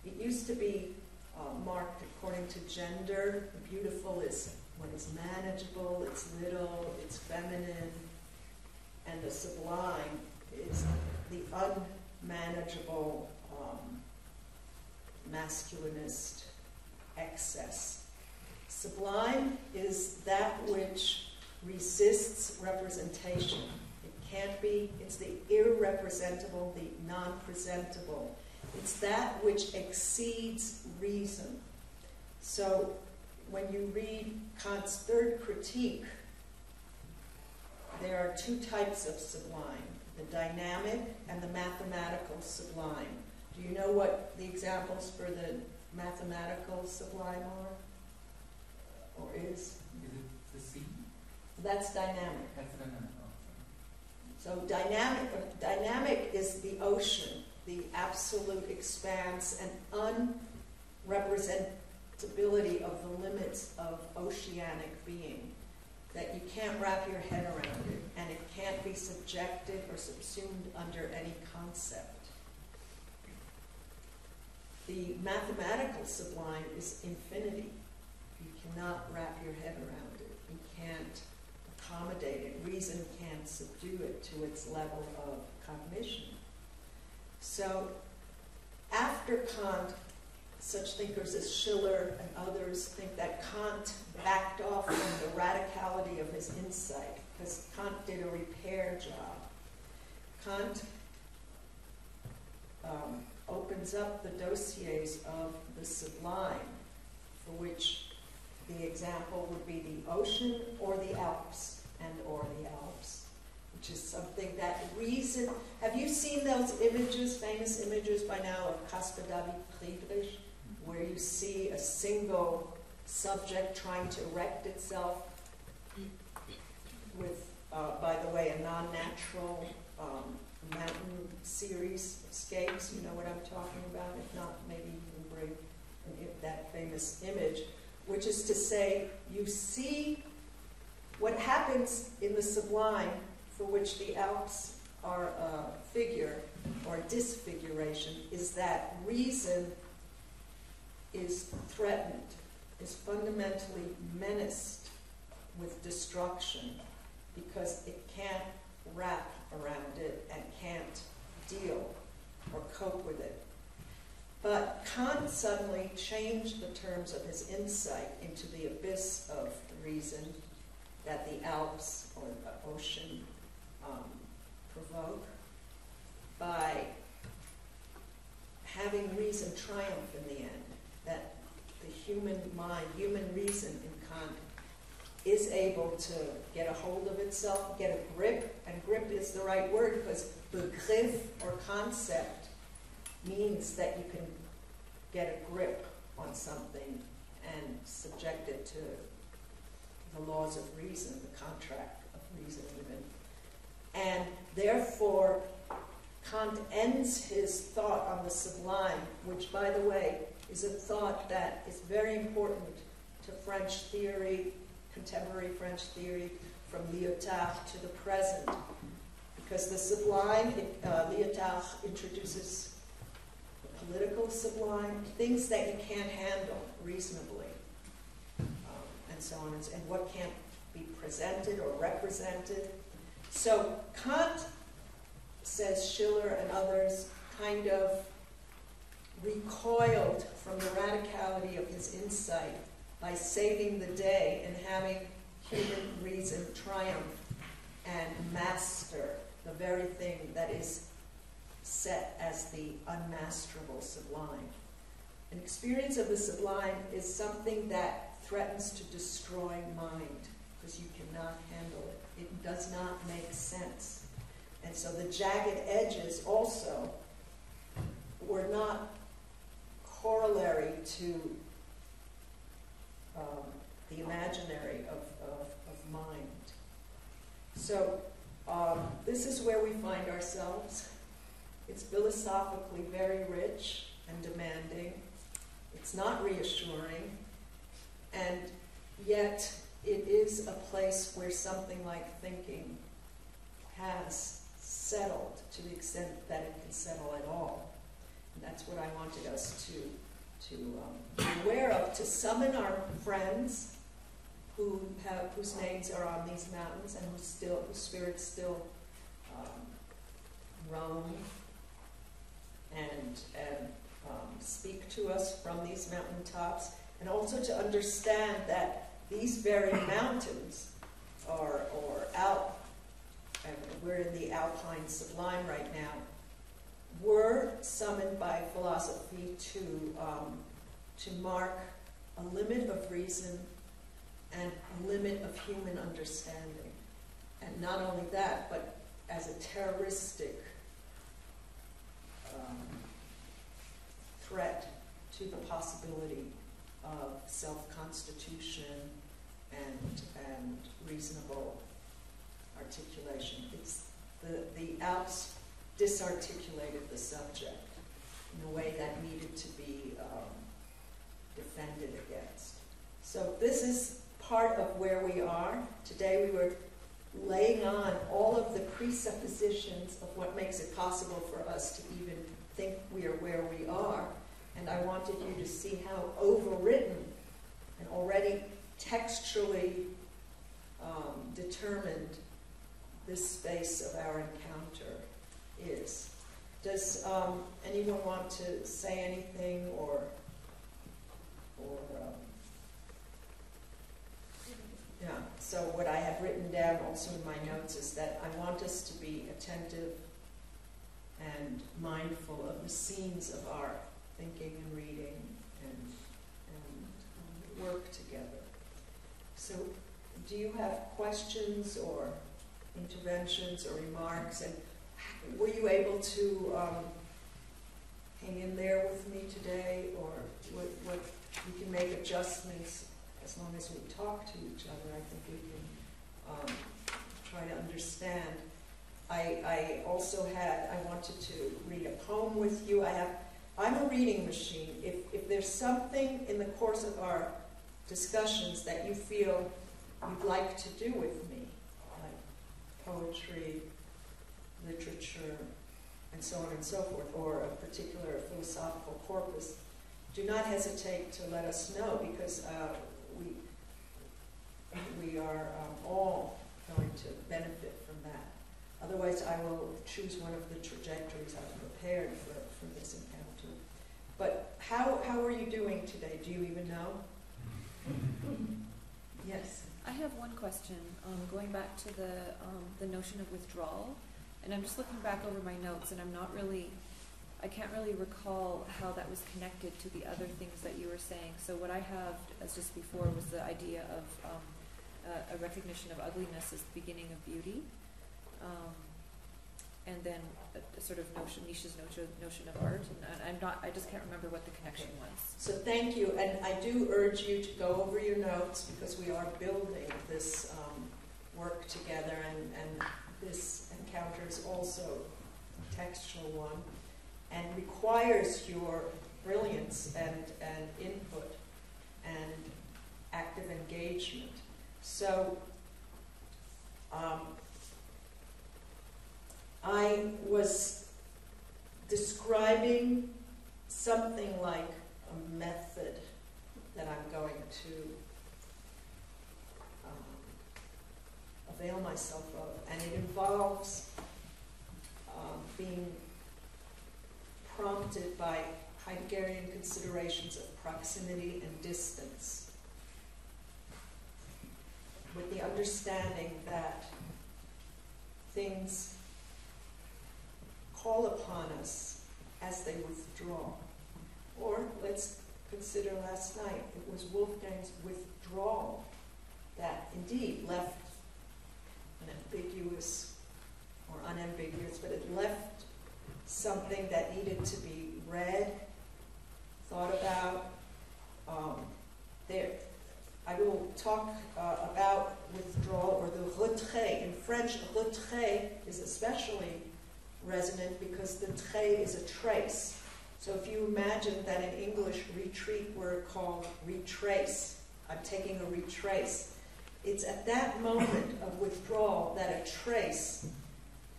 It used to be marked according to gender. The beautiful is what is manageable, it's little, it's feminine, and the sublime is the unmanageable, masculinist excess. Sublime is that which resists representation. It can't be, it's the irrepresentable, the non-presentable. It's that which exceeds reason. So when you read Kant's third critique, there are two types of sublime, the dynamic and the mathematical sublime. Do you know what the examples for the mathematical sublime are? Or is? Is it the sea? That's dynamic. That's dynamic. So dynamic is the ocean, the absolute expanse and unrepresentability of the limits of oceanic being, that you can't wrap your head around it, and it can't be subjected or subsumed under any concept. The mathematical sublime is infinity. You cannot wrap your head around it. You can't accommodate it. Reason can't subdue it to its level of cognition. So after Kant, such thinkers as Schiller and others think that Kant backed off from the radicality of his insight, because Kant did a repair job. Kant opens up the dossiers of the sublime, for which the example would be the ocean or the Alps, which is something that reason. Have you seen those images, famous images by now of Caspar David Friedrich, where you see a single subject trying to erect itself with, by the way, a non-natural mountain series of scapes? You know what I'm talking about? If not, maybe you can bring that famous image, which is to say, you see what happens in the sublime, for which the Alps are a figure or disfiguration, is that reason is threatened, is fundamentally menaced with destruction, because it can't wrap around it and can't deal or cope with it. But Kant suddenly changed the terms of his insight into the abyss of reason that the Alps or the ocean provoke, by having reason triumph in the end, that the human mind, human reason in Kant, is able to get a hold of itself, get a grip, and grip is the right word, because begriff or concept means that you can get a grip on something and subject it to the laws of reason, the contract of reason even. And therefore, Kant ends his thought on the sublime, which, by the way, is a thought that is very important to French theory, contemporary French theory, from Lyotard to the present. Because the sublime, Lyotard introduces the political sublime, things that you can't handle reasonably, and so on, and what can't be presented or represented. So Kant, says Schiller and others, kind of recoiled from the radicality of his insight by saving the day and having human reason triumph and master the very thing that is set as the unmasterable sublime. An experience of the sublime is something that threatens to destroy mind, because you cannot handle it. It does not make sense. And so the jagged edges also were not corollary to the imaginary of mind. So this is where we find ourselves. It's philosophically very rich and demanding. It's not reassuring. And yet it is a place where something like thinking has settled, to the extent that it can settle at all. And that's what I wanted us to be aware of, to summon our friends whose names are on these mountains and whose spirits still roam and speak to us from these mountaintops, and also to understand that these very mountains are we're in the Alpine Sublime right now, were summoned by philosophy to mark a limit of reason and a limit of human understanding. And not only that, but as a terroristic threat to the possibility of self-constitution and reasonable articulation. It's the Alps disarticulated the subject in a way that needed to be defended against. So this is part of where we are. Today we were laying on all of the presuppositions of what makes it possible for us to even think we are where we are. And I wanted you to see how overwritten and already textually determined this space of our encounter is. Does anyone want to say anything or yeah, so what I have written down also in my notes is that I want us to be attentive and mindful of the scenes of our thinking and reading and work together. So do you have questions or interventions or remarks? And were you able to hang in there with me today, or what we can make adjustments as long as we talk to each other? I think we can try to understand. I also I wanted to read a poem with you. I'm a reading machine. If there's something in the course of our discussions that you feel you'd like to do with me, like poetry, literature, and so on and so forth, or a particular philosophical corpus, do not hesitate to let us know, because we are all going to benefit from that. Otherwise, I will choose one of the trajectories I've prepared for this encounter. But how are you doing today? Do you even know? Yes. I have one question, going back to the notion of withdrawal, and I'm just looking back over my notes, and I can't really recall how that was connected to the other things that you were saying. So what I have, as just before, was the idea of a recognition of ugliness as the beginning of beauty, and then a sort of Nietzsche's notion of art, and I just can't remember what the connection was. So thank you, and I do urge you to go over your notes, because we are building this work together, and this encounter is also a textual one, and requires your brilliance and input and active engagement. So I was describing something like a method that I'm going to avail myself of, and it involves being prompted by Heideggerian considerations of proximity and distance, with the understanding that things call upon us as they withdraw. Or let's consider last night. It was Wolfgang's withdrawal that indeed left an ambiguous or unambiguous, but it left something that needed to be read, thought about. I will talk about withdrawal, or the retrait. In French, retrait is especially resonant because the trait is a trace. So if you imagine that in English, retreat were called retrace, I'm taking a retrace. It's at that moment of withdrawal that a trace,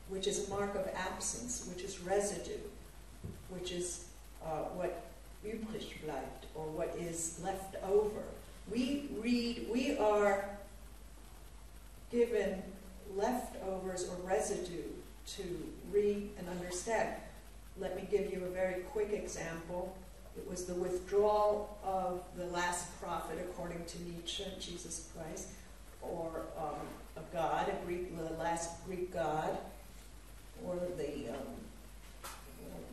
which is a mark of absence, which is residue, which is übrig bleibt, or what is left over. We are given leftovers or residue to read and understand. Let me give you a very quick example. It was the withdrawal of the last prophet, according to Nietzsche, Jesus Christ, or a god, the last Greek god, or the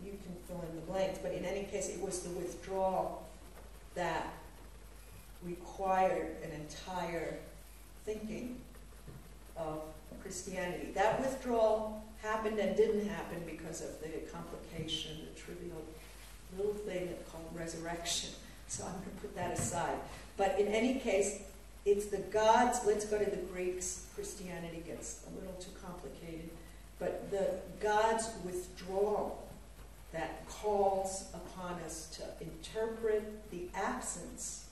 you can fill in the blanks, but in any case, it was the withdrawal that required an entire thinking of Christianity. That withdrawal happened and didn't happen because of the complication, the trivial little thing called resurrection. So I'm going to put that aside. But in any case, it's the gods. Let's go to the Greeks. Christianity gets a little too complicated. But the God's withdrawal that calls upon us to interpret the absence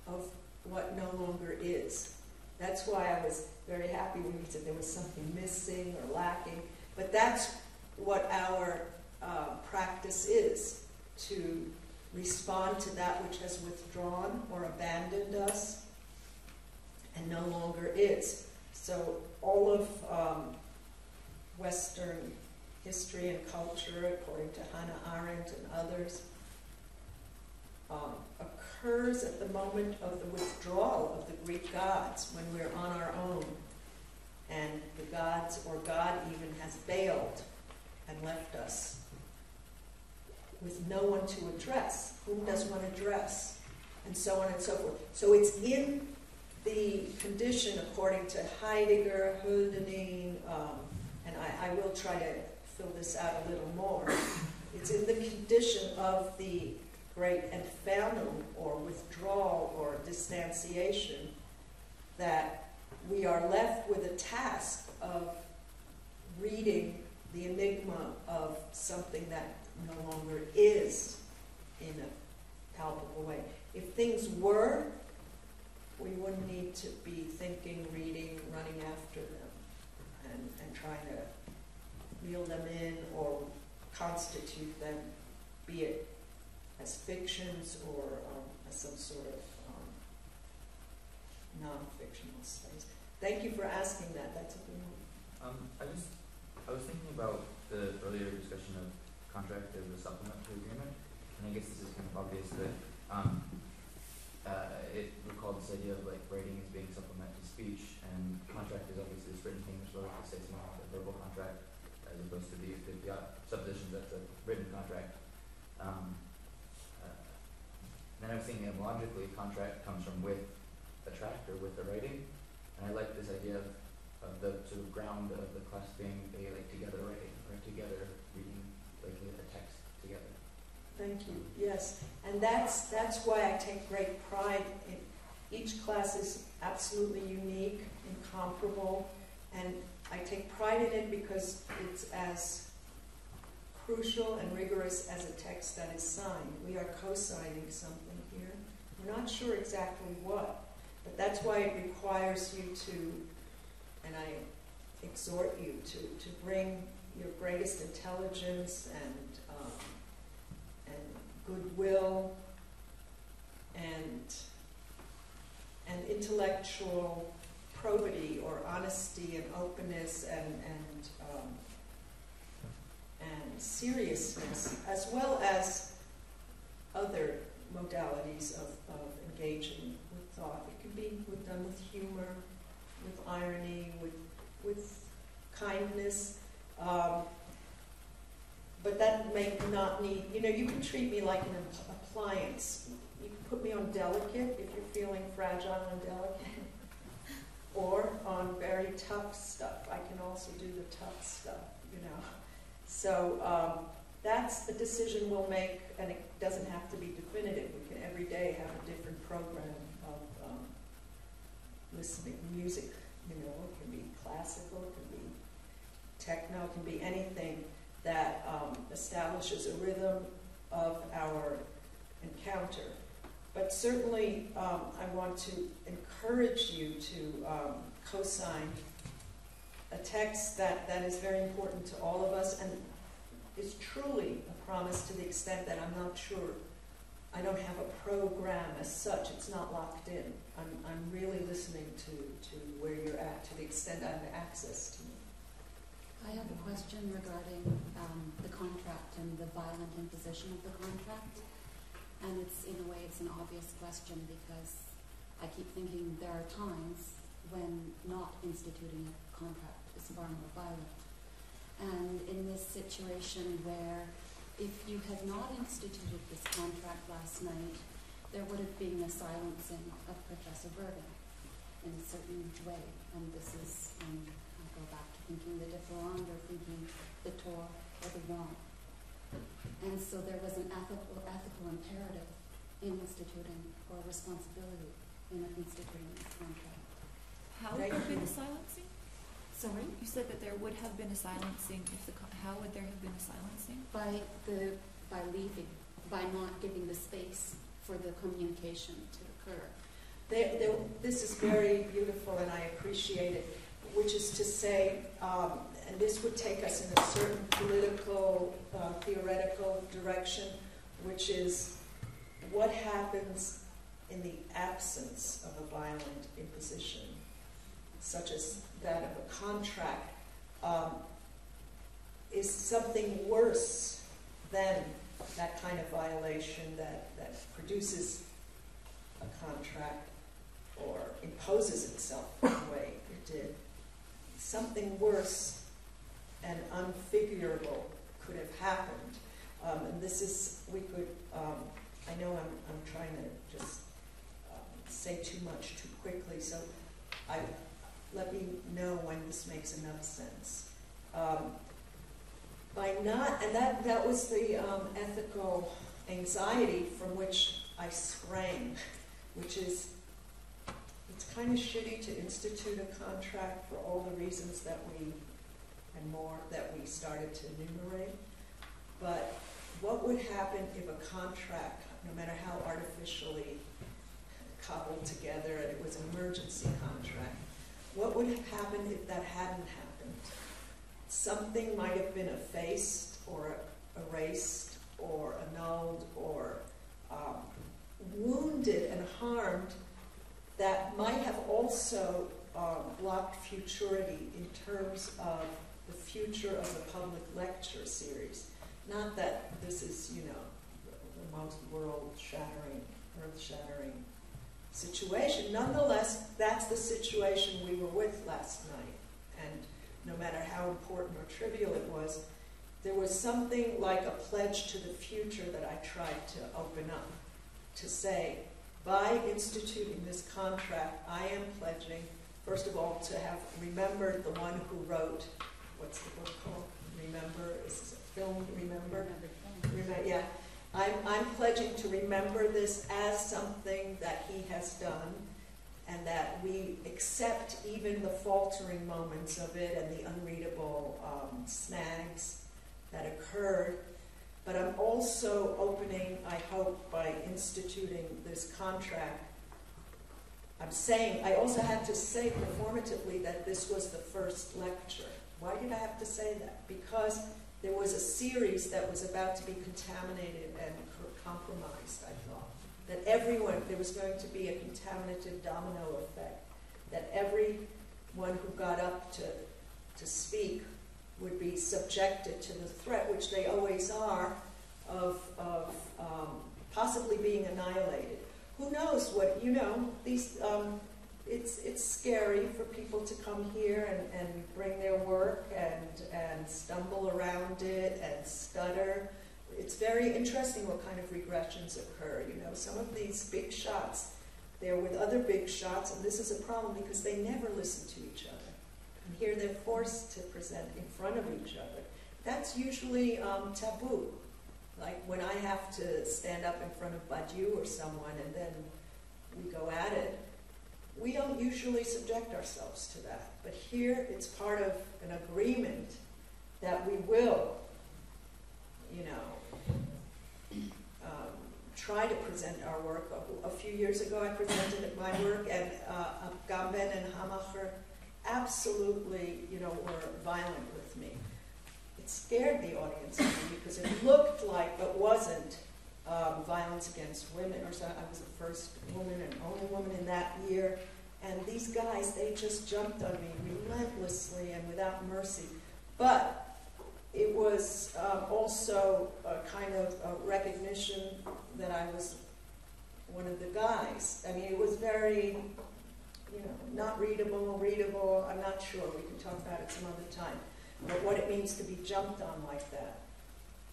of what no longer is. That's why I was very happy when you said there was something missing or lacking. But that's what our practice is, to respond to that which has withdrawn or abandoned us and no longer is. So all of Western history and culture, according to Hannah Arendt and others, occurs at the moment of the withdrawal of the Greek gods, when we're on our own, and the gods, or God even, has bailed and left us with no one to address. Whom does one address? And so on and so forth. So it's in the condition, according to Heidegger, Hölderlin, and I will try to fill this out a little more. It's in the condition of the great Entfernung, or withdrawal, or distanciation, that we are left with a task of reading the enigma of something that no longer is in a palpable way. If things were, we wouldn't need to be thinking, reading, running after them, and trying to reel them in or constitute them, be it as fictions or as some sort of non-fictional space. Thank you for asking that. That's a good one. I was thinking about the earlier discussion of contract as a supplement to agreement, and I guess this is kind of obvious that it recalled this idea of like writing as being supplement to speech, and contract is obviously this written thing, which sort of say something like a verbal contract, as opposed to the supposition that's a written contract. Then I was thinking logically, contract comes from with a tract or with the writing, and I like this idea of the sort of ground of the class being a like together writing, or together reading, like a text together. Thank you. Yes, and that's why I take great pride in each class is absolutely unique, incomparable, and I take pride in it because it's as crucial and rigorous as a text that is signed. We are co-signing something here. We're not sure exactly what, but that's why it requires you to, and I exhort you to bring your greatest intelligence and goodwill and intellectual probity or honesty and openness and seriousness, as well as other modalities of engaging with thought. It can be done with humor, with irony, with kindness. But that may not need, you can treat me like an appliance. You can put me on delicate if you're feeling fragile and delicate, or on very tough stuff. I can also do the tough stuff, So that's the decision we'll make, and it doesn't have to be definitive. We can every day have a different program of listening music. It can be classical, it can be techno, it can be anything that establishes a rhythm of our encounter. But certainly I want to encourage you to co-sign a text that is very important to all of us and is truly a promise, to the extent that I'm not sure I don't have a program as such. It's not locked in. I'm really listening to where you're at, to the extent I have access to it. I have a question regarding the contract and the violent imposition of the contract. And it's, in a way, it's an obvious question because I keep thinking there are times when not instituting a contract is far more violent. And in this situation where if you had not instituted this contract last night, there would have been a silencing of Professor Bergen in a certain way. And this is, I go back to thinking the different or thinking the Torah or the wrong. And so there was an ethical imperative in instituting, or responsibility in instituting this contract. How would there have been a silencing? Sorry? You said that there would have been a silencing if how would there have been a silencing? By leaving, by not giving the space for the communication to occur. This is very beautiful and I appreciate it, which is to say, and this would take us in a certain political, theoretical direction, which is what happens in the absence of a violent imposition, such as that of a contract, is something worse than that kind of violation that produces a contract or imposes itself in the way it did. Something worse and unfigurable could have happened. And this is, we could, I know I'm trying to just say too much too quickly, so let me know when this makes enough sense. By not, and that was the ethical anxiety from which I sprang, which is, it's kind of shitty to institute a contract for all the reasons that we started to enumerate. But what would happen if a contract, no matter how artificially cobbled together, and it was an emergency contract, what would have happened if that hadn't happened? Something might have been effaced or erased or annulled or wounded and harmed that might have also blocked futurity in terms of the future of the public lecture series. Not that this is, the most world-shattering, earth-shattering situation. Nonetheless, that's the situation we were with last night. And no matter how important or trivial it was, there was something like a pledge to the future that I tried to open up, to say, by instituting this contract, I am pledging, first of all, to have remembered the one who wrote, what's the book called? Remember? Is this a film? Remember? Yeah. I'm pledging to remember this as something that he has done, and that we accept even the faltering moments of it and the unreadable snags that occurred. But I'm also opening, I hope, by instituting this contract, I'm saying, I also had to say performatively that this was the first lecture. Why did I have to say that? Because there was a series that was about to be contaminated and compromised, I thought. That there was going to be a contaminative domino effect. That everyone who got up to speak would be subjected to the threat, which they always are, of possibly being annihilated. Who knows what, it's scary for people to come here and bring their work and stumble around it and stutter. It's very interesting what kind of regressions occur. Some of these big shots, they're with other big shots, and this is a problem because they never listen to each other. And here they're forced to present in front of each other. That's usually taboo. Like when I have to stand up in front of Badiou or someone and then we go at it, we don't usually subject ourselves to that. But here it's part of an agreement that we will, try to present our work. A few years ago I presented my work, and Gamben and Hamacher absolutely, were violent with me. It scared the audience because it looked like, but wasn't, violence against women, or so. I was the first woman and only woman in that year. And these guys, they just jumped on me relentlessly and without mercy. But it was also a kind of a recognition that I was one of the guys. I mean, it was very, not readable. I'm not sure. We can talk about it some other time. But what it means to be jumped on like that.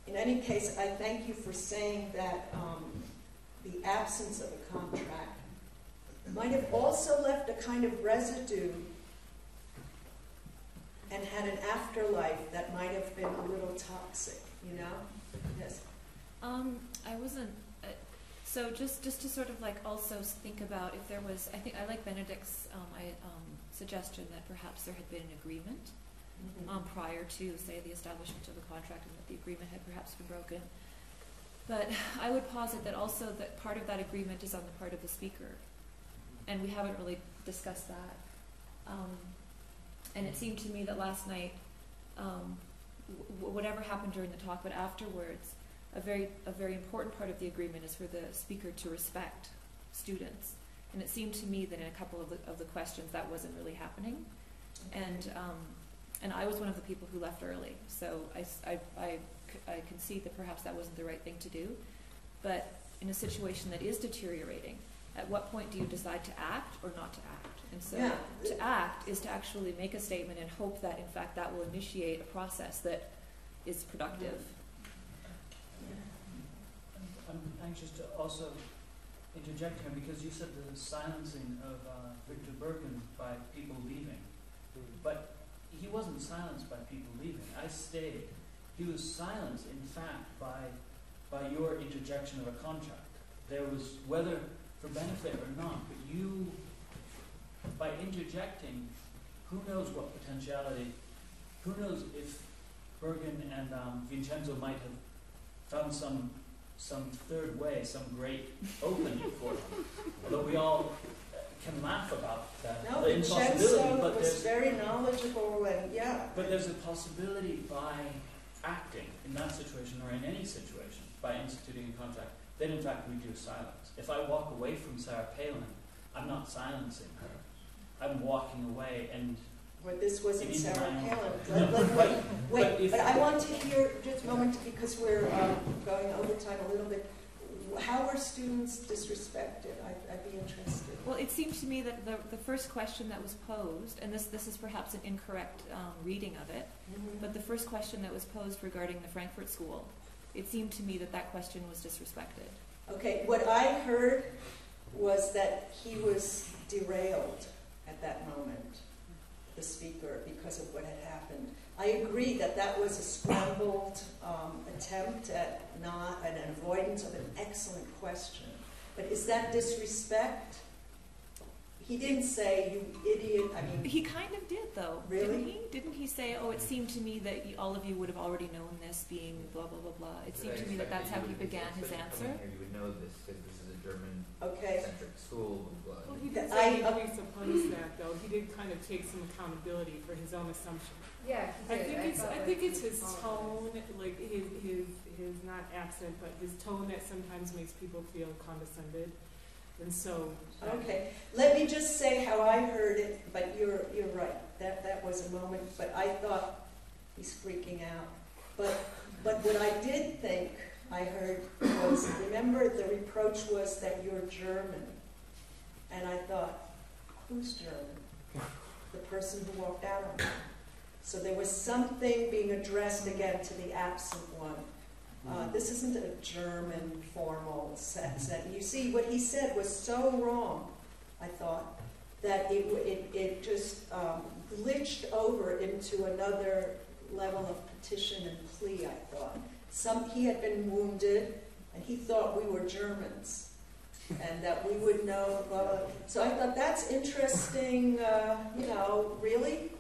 In any case, I thank you for saying that the absence of a contract might have also left a kind of residue and had an afterlife that might have been a little toxic, Yes. I wasn't, so just to sort of like also think about if there was, I like Benedict's suggestion that perhaps there had been an agreement prior to, say, the establishment of a contract, and that the agreement had perhaps been broken. But I would posit that also that part of that agreement is on the part of the speaker, and we haven't really discussed that. And it seemed to me that last night, whatever happened during the talk, but afterwards, a very important part of the agreement is for the speaker to respect students. And it seemed to me that in a couple of the questions that wasn't really happening. And I was one of the people who left early, so I concede that perhaps that wasn't the right thing to do. But in a situation that is deteriorating, at what point do you decide to act or not to act? And so to act is to actually make a statement and hope that, in fact, that will initiate a process that is productive. I'm anxious to also interject here, because you said the silencing of Victor Bergen by people leaving. But he wasn't silenced by people leaving. I stayed. He was silenced, in fact, by your interjection of a contract. There was, whether for benefit or not, but you, by interjecting, who knows what potentiality, who knows if Bergen and Vincenzo might have found some third way, some great opening for them. Although we all can laugh about the impossibility, Vincenzo but was very knowledgeable and But there's a possibility by acting in that situation or in any situation, by instituting a contract, then in fact we do silence. If I walk away from Sarah Palin, I'm not silencing her. I'm walking away and... But this wasn't Sarah Palin. Wait, but I want to hear just a moment, because we're going over time a little bit. How were students disrespected? I'd be interested. Well, it seemed to me that the first question that was posed, and this is perhaps an incorrect reading of it, but the first question that was posed regarding the Frankfurt School, it seemed to me that that question was disrespected. Okay, what I heard was that he was derailed at that moment, the speaker, because of what had happened. I agree that that was a scrambled attempt at an avoidance of an excellent question. But is that disrespect? He didn't say, "You idiot." I mean, he kind of did, though. Really? Didn't he say, "Oh, it seemed to me that all of you would have already known this, being blah blah blah blah." It seemed to me that that's how he began his answer. You would know this because this is a German-centric school. Well, he did say he presupposed that, though. He did kind of take some accountability for his own assumption. Yeah, I think it's his tone, like his not accent, but his tone that sometimes makes people feel condescended. And so okay, let me just say how I heard it, but you're right. That was a moment, but I thought he's freaking out. But what I did think I heard was, remember, the reproach was that you're German. And I thought, who's German? The person who walked out on me. So there was something being addressed again to the absent one. This isn't a German formal sense. You see, what he said was so wrong, I thought, that it just glitched over into another level of petition and plea, I thought. He had been wounded, and he thought we were Germans, and that we would know, blah, blah. So I thought, that's interesting, really?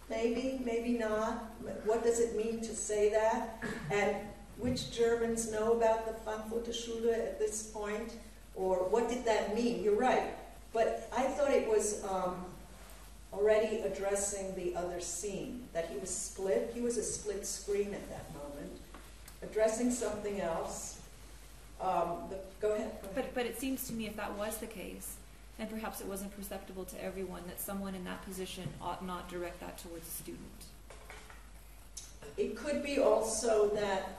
Maybe not. What does it mean to say that? And which Germans know about the Frankfurter Schule at this point? Or what did that mean? You're right. But I thought it was already addressing the other scene, that he was split. He was a split screen at that moment, addressing something else. it seems to me if that was the case, and perhaps it wasn't perceptible to everyone, that someone in that position ought not direct that towards a student. It could be also that,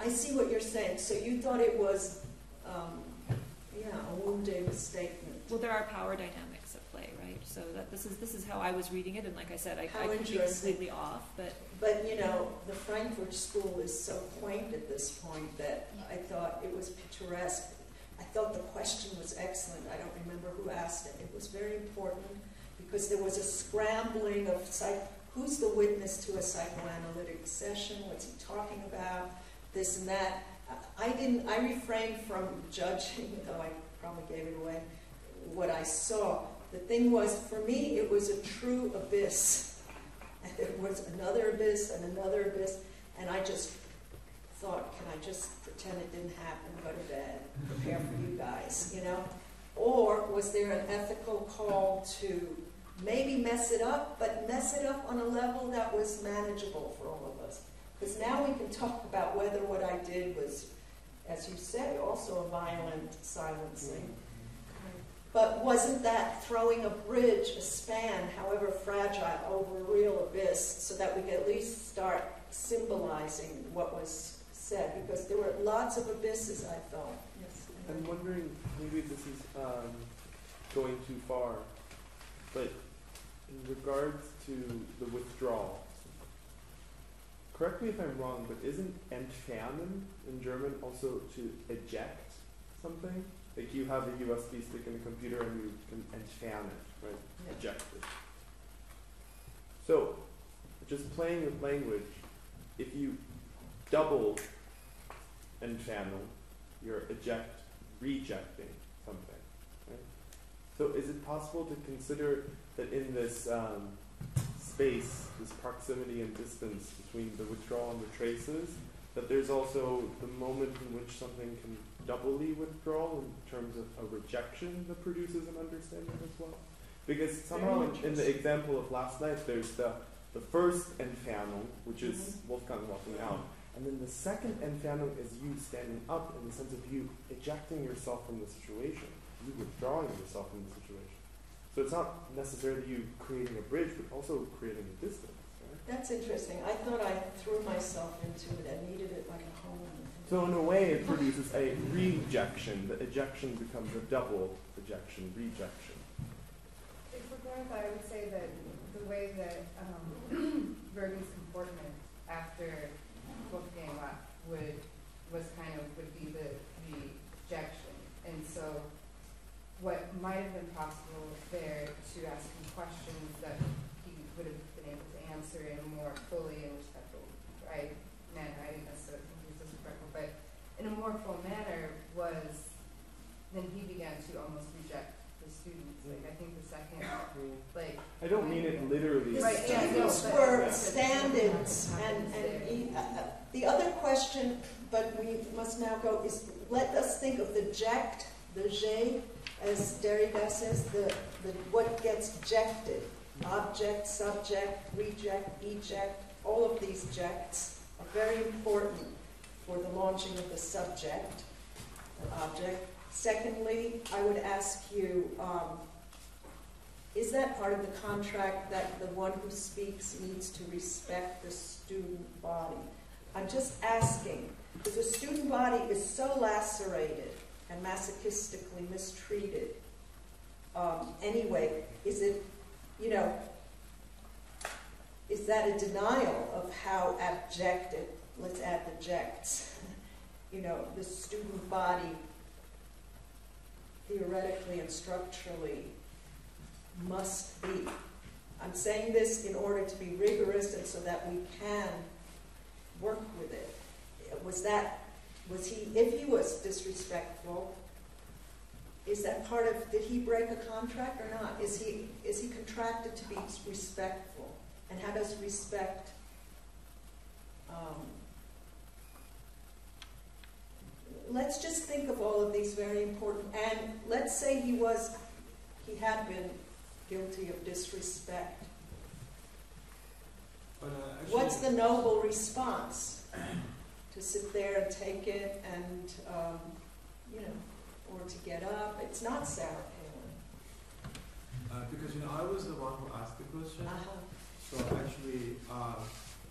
I see what you're saying. So you thought it was, a wounding statement. Well, there are power dynamics at play, right? So that this is how I was reading it, and like I said, I How could be interesting. completely off, but But, the Frankfurt School is so quaint at this point that I thought it was picturesque. I thought the question was excellent. I don't remember who asked it. It was very important because there was a scrambling of who's the witness to a psychoanalytic session? What's he talking about? This and that. I refrained from judging, though I probably gave it away, what I saw. The thing was, for me, it was a true abyss. And there was another abyss and another abyss, and I just thought, can I just pretend it didn't happen, go to bed, prepare for you guys, Or was there an ethical call to maybe mess it up, but mess it up on a level that was manageable for all of us? Because now we can talk about whether what I did was, as you say, also a violent silencing. But wasn't that throwing a bridge, a span, however fragile, over a real abyss, so that we could at least start symbolizing what was said? Because there were lots of abysses, I thought. Yes. I'm wondering, maybe this is going too far, but in regards to the withdrawal, correct me if I'm wrong, but isn't entfernen in German also to eject something? Like you have a USB stick in a computer and you can entfern it, right? Yeah. Eject it. So, just playing with language, if you double entfernen, you're rejecting something, right? So is it possible to consider that in this space, this proximity and distance between the withdrawal and the traces, that there's also the moment in which something can doubly withdraw in terms of a rejection that produces an understanding as well? Because somehow in the example of last night, there's the first Entfernung, which is Wolfgang walking out, and then the second Entfernung is you standing up in the sense of you ejecting yourself from the situation, you withdrawing yourself from the situation. So it's not necessarily you creating a bridge, but also creating a distance. That's interesting. I thought I threw myself into it and needed it like a home. So in a way, it produces a rejection. The ejection becomes a double ejection, rejection. If we're going with that, I would say that the way that Bergen's comportment after Wolfgang left would be the rejection. And so what might have been possible there to ask him questions that he would have been able to answer in a more fully and respectful manner. I didn't necessarily think he was disrespectful, but in a more full manner was then he began to almost reject the students. Like I think the second, I don't mean it literally. The students were stand-ins, and the other question, but we must now go, is let us think of the ject, the J, as Derrida says, the what gets ejected. Object, subject, reject, eject, all of these jects are very important for the launching of the subject, or object. Secondly, I would ask you, is that part of the contract that the one who speaks needs to respect the student body? I'm just asking, because the student body is so lacerated and masochistically mistreated. Anyway, is it, is that a denial of how abjected, let's add the jects, the student body theoretically and structurally must be? I'm saying this in order to be rigorous and so that we can work with it. If he was disrespectful, is that part of, did he break a contract or not? Is he contracted to be respectful? And how does respect, let's just think of all of these very important, and let's say he had been guilty of disrespect. What's the noble response? To sit there and take it and or to get up. It's not Sarah Palin. Because I was the one who asked the question. So actually,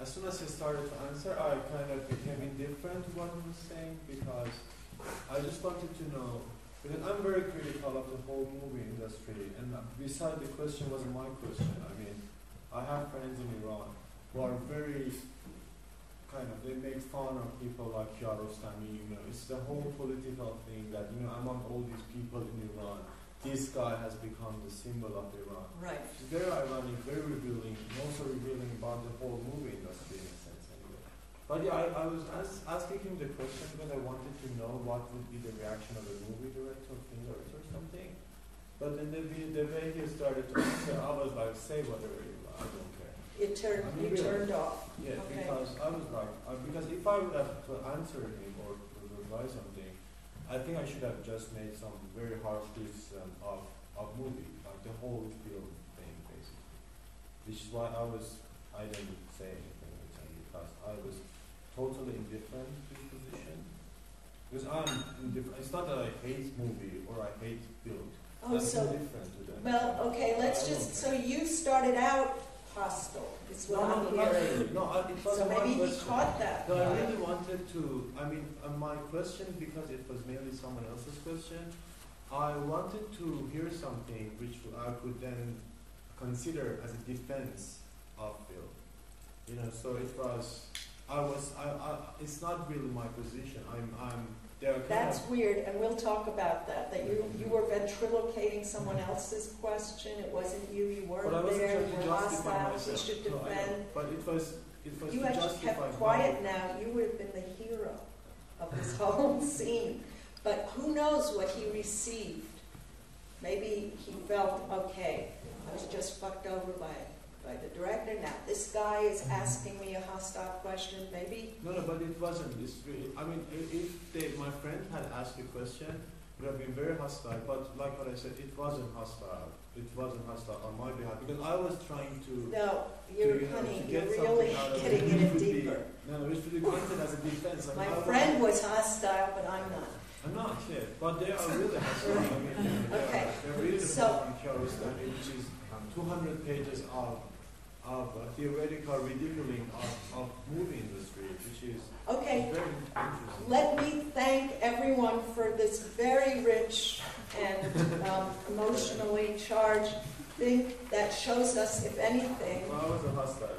as soon as I started to answer, I kind of became indifferent to what he was saying because I just wanted to know. Because I'm very critical of the whole movie industry, and besides the question wasn't my question. I mean, I have friends in Iran who are very they make fun of people like Kiarostami, it's the whole political thing that, among all these people in Iran, this guy has become the symbol of Iran. Right. It's very ironic, very revealing, and also revealing about the whole movie industry in a sense anyway. But yeah, I was asking him the question because I wanted to know what would be the reaction of the movie director, Fingers or something. But then the way he started to answer, I was like, say whatever you want, I don't care. You turned off. Yeah, Okay. because I was like, because if I would have to answer him or to reply something, I think I should have just made some very harsh criticism of movie, like the whole film thing, basically. Which is why I didn't say anything with him, because I was totally indifferent to the position. Because I'm indifferent. It's not that I hate movie or I hate film. Oh, I'm so, indifferent to them. well, okay, so you started out hostile, is what I'm not hearing. really. No, it was So my maybe he question. caught that. No, I really wanted to, my question, because it was mainly someone else's question, I wanted to hear something which I could then consider as a defense of Bill. So it was, it's not really my position. That's weird, and we'll talk about that you were ventriloquating someone else's question. It wasn't you. You weren't there. You were hostile. You should defend. But it was You actually kept quiet now. You would have been the hero of this whole scene. But who knows what he received? Maybe he felt, okay, I was just fucked over by the director. Now this guy is asking me a hostile question. Maybe. No, but it wasn't. If my friend had asked a question, it would have been very hostile. But like what I said, it wasn't hostile. It wasn't hostile on my behalf because I was trying to. No, you're really getting in it deeper. No, it should be granted as a defense. My friend was hostile, but I'm not. I'm not, yeah, but they are really hostile. Okay. They're really So, which is 200 pages of theoretical ridiculing of movie industry, which is okay. very interesting. Let me thank everyone for this very rich and emotionally charged thing that shows us, if anything. Well, I was a hostile.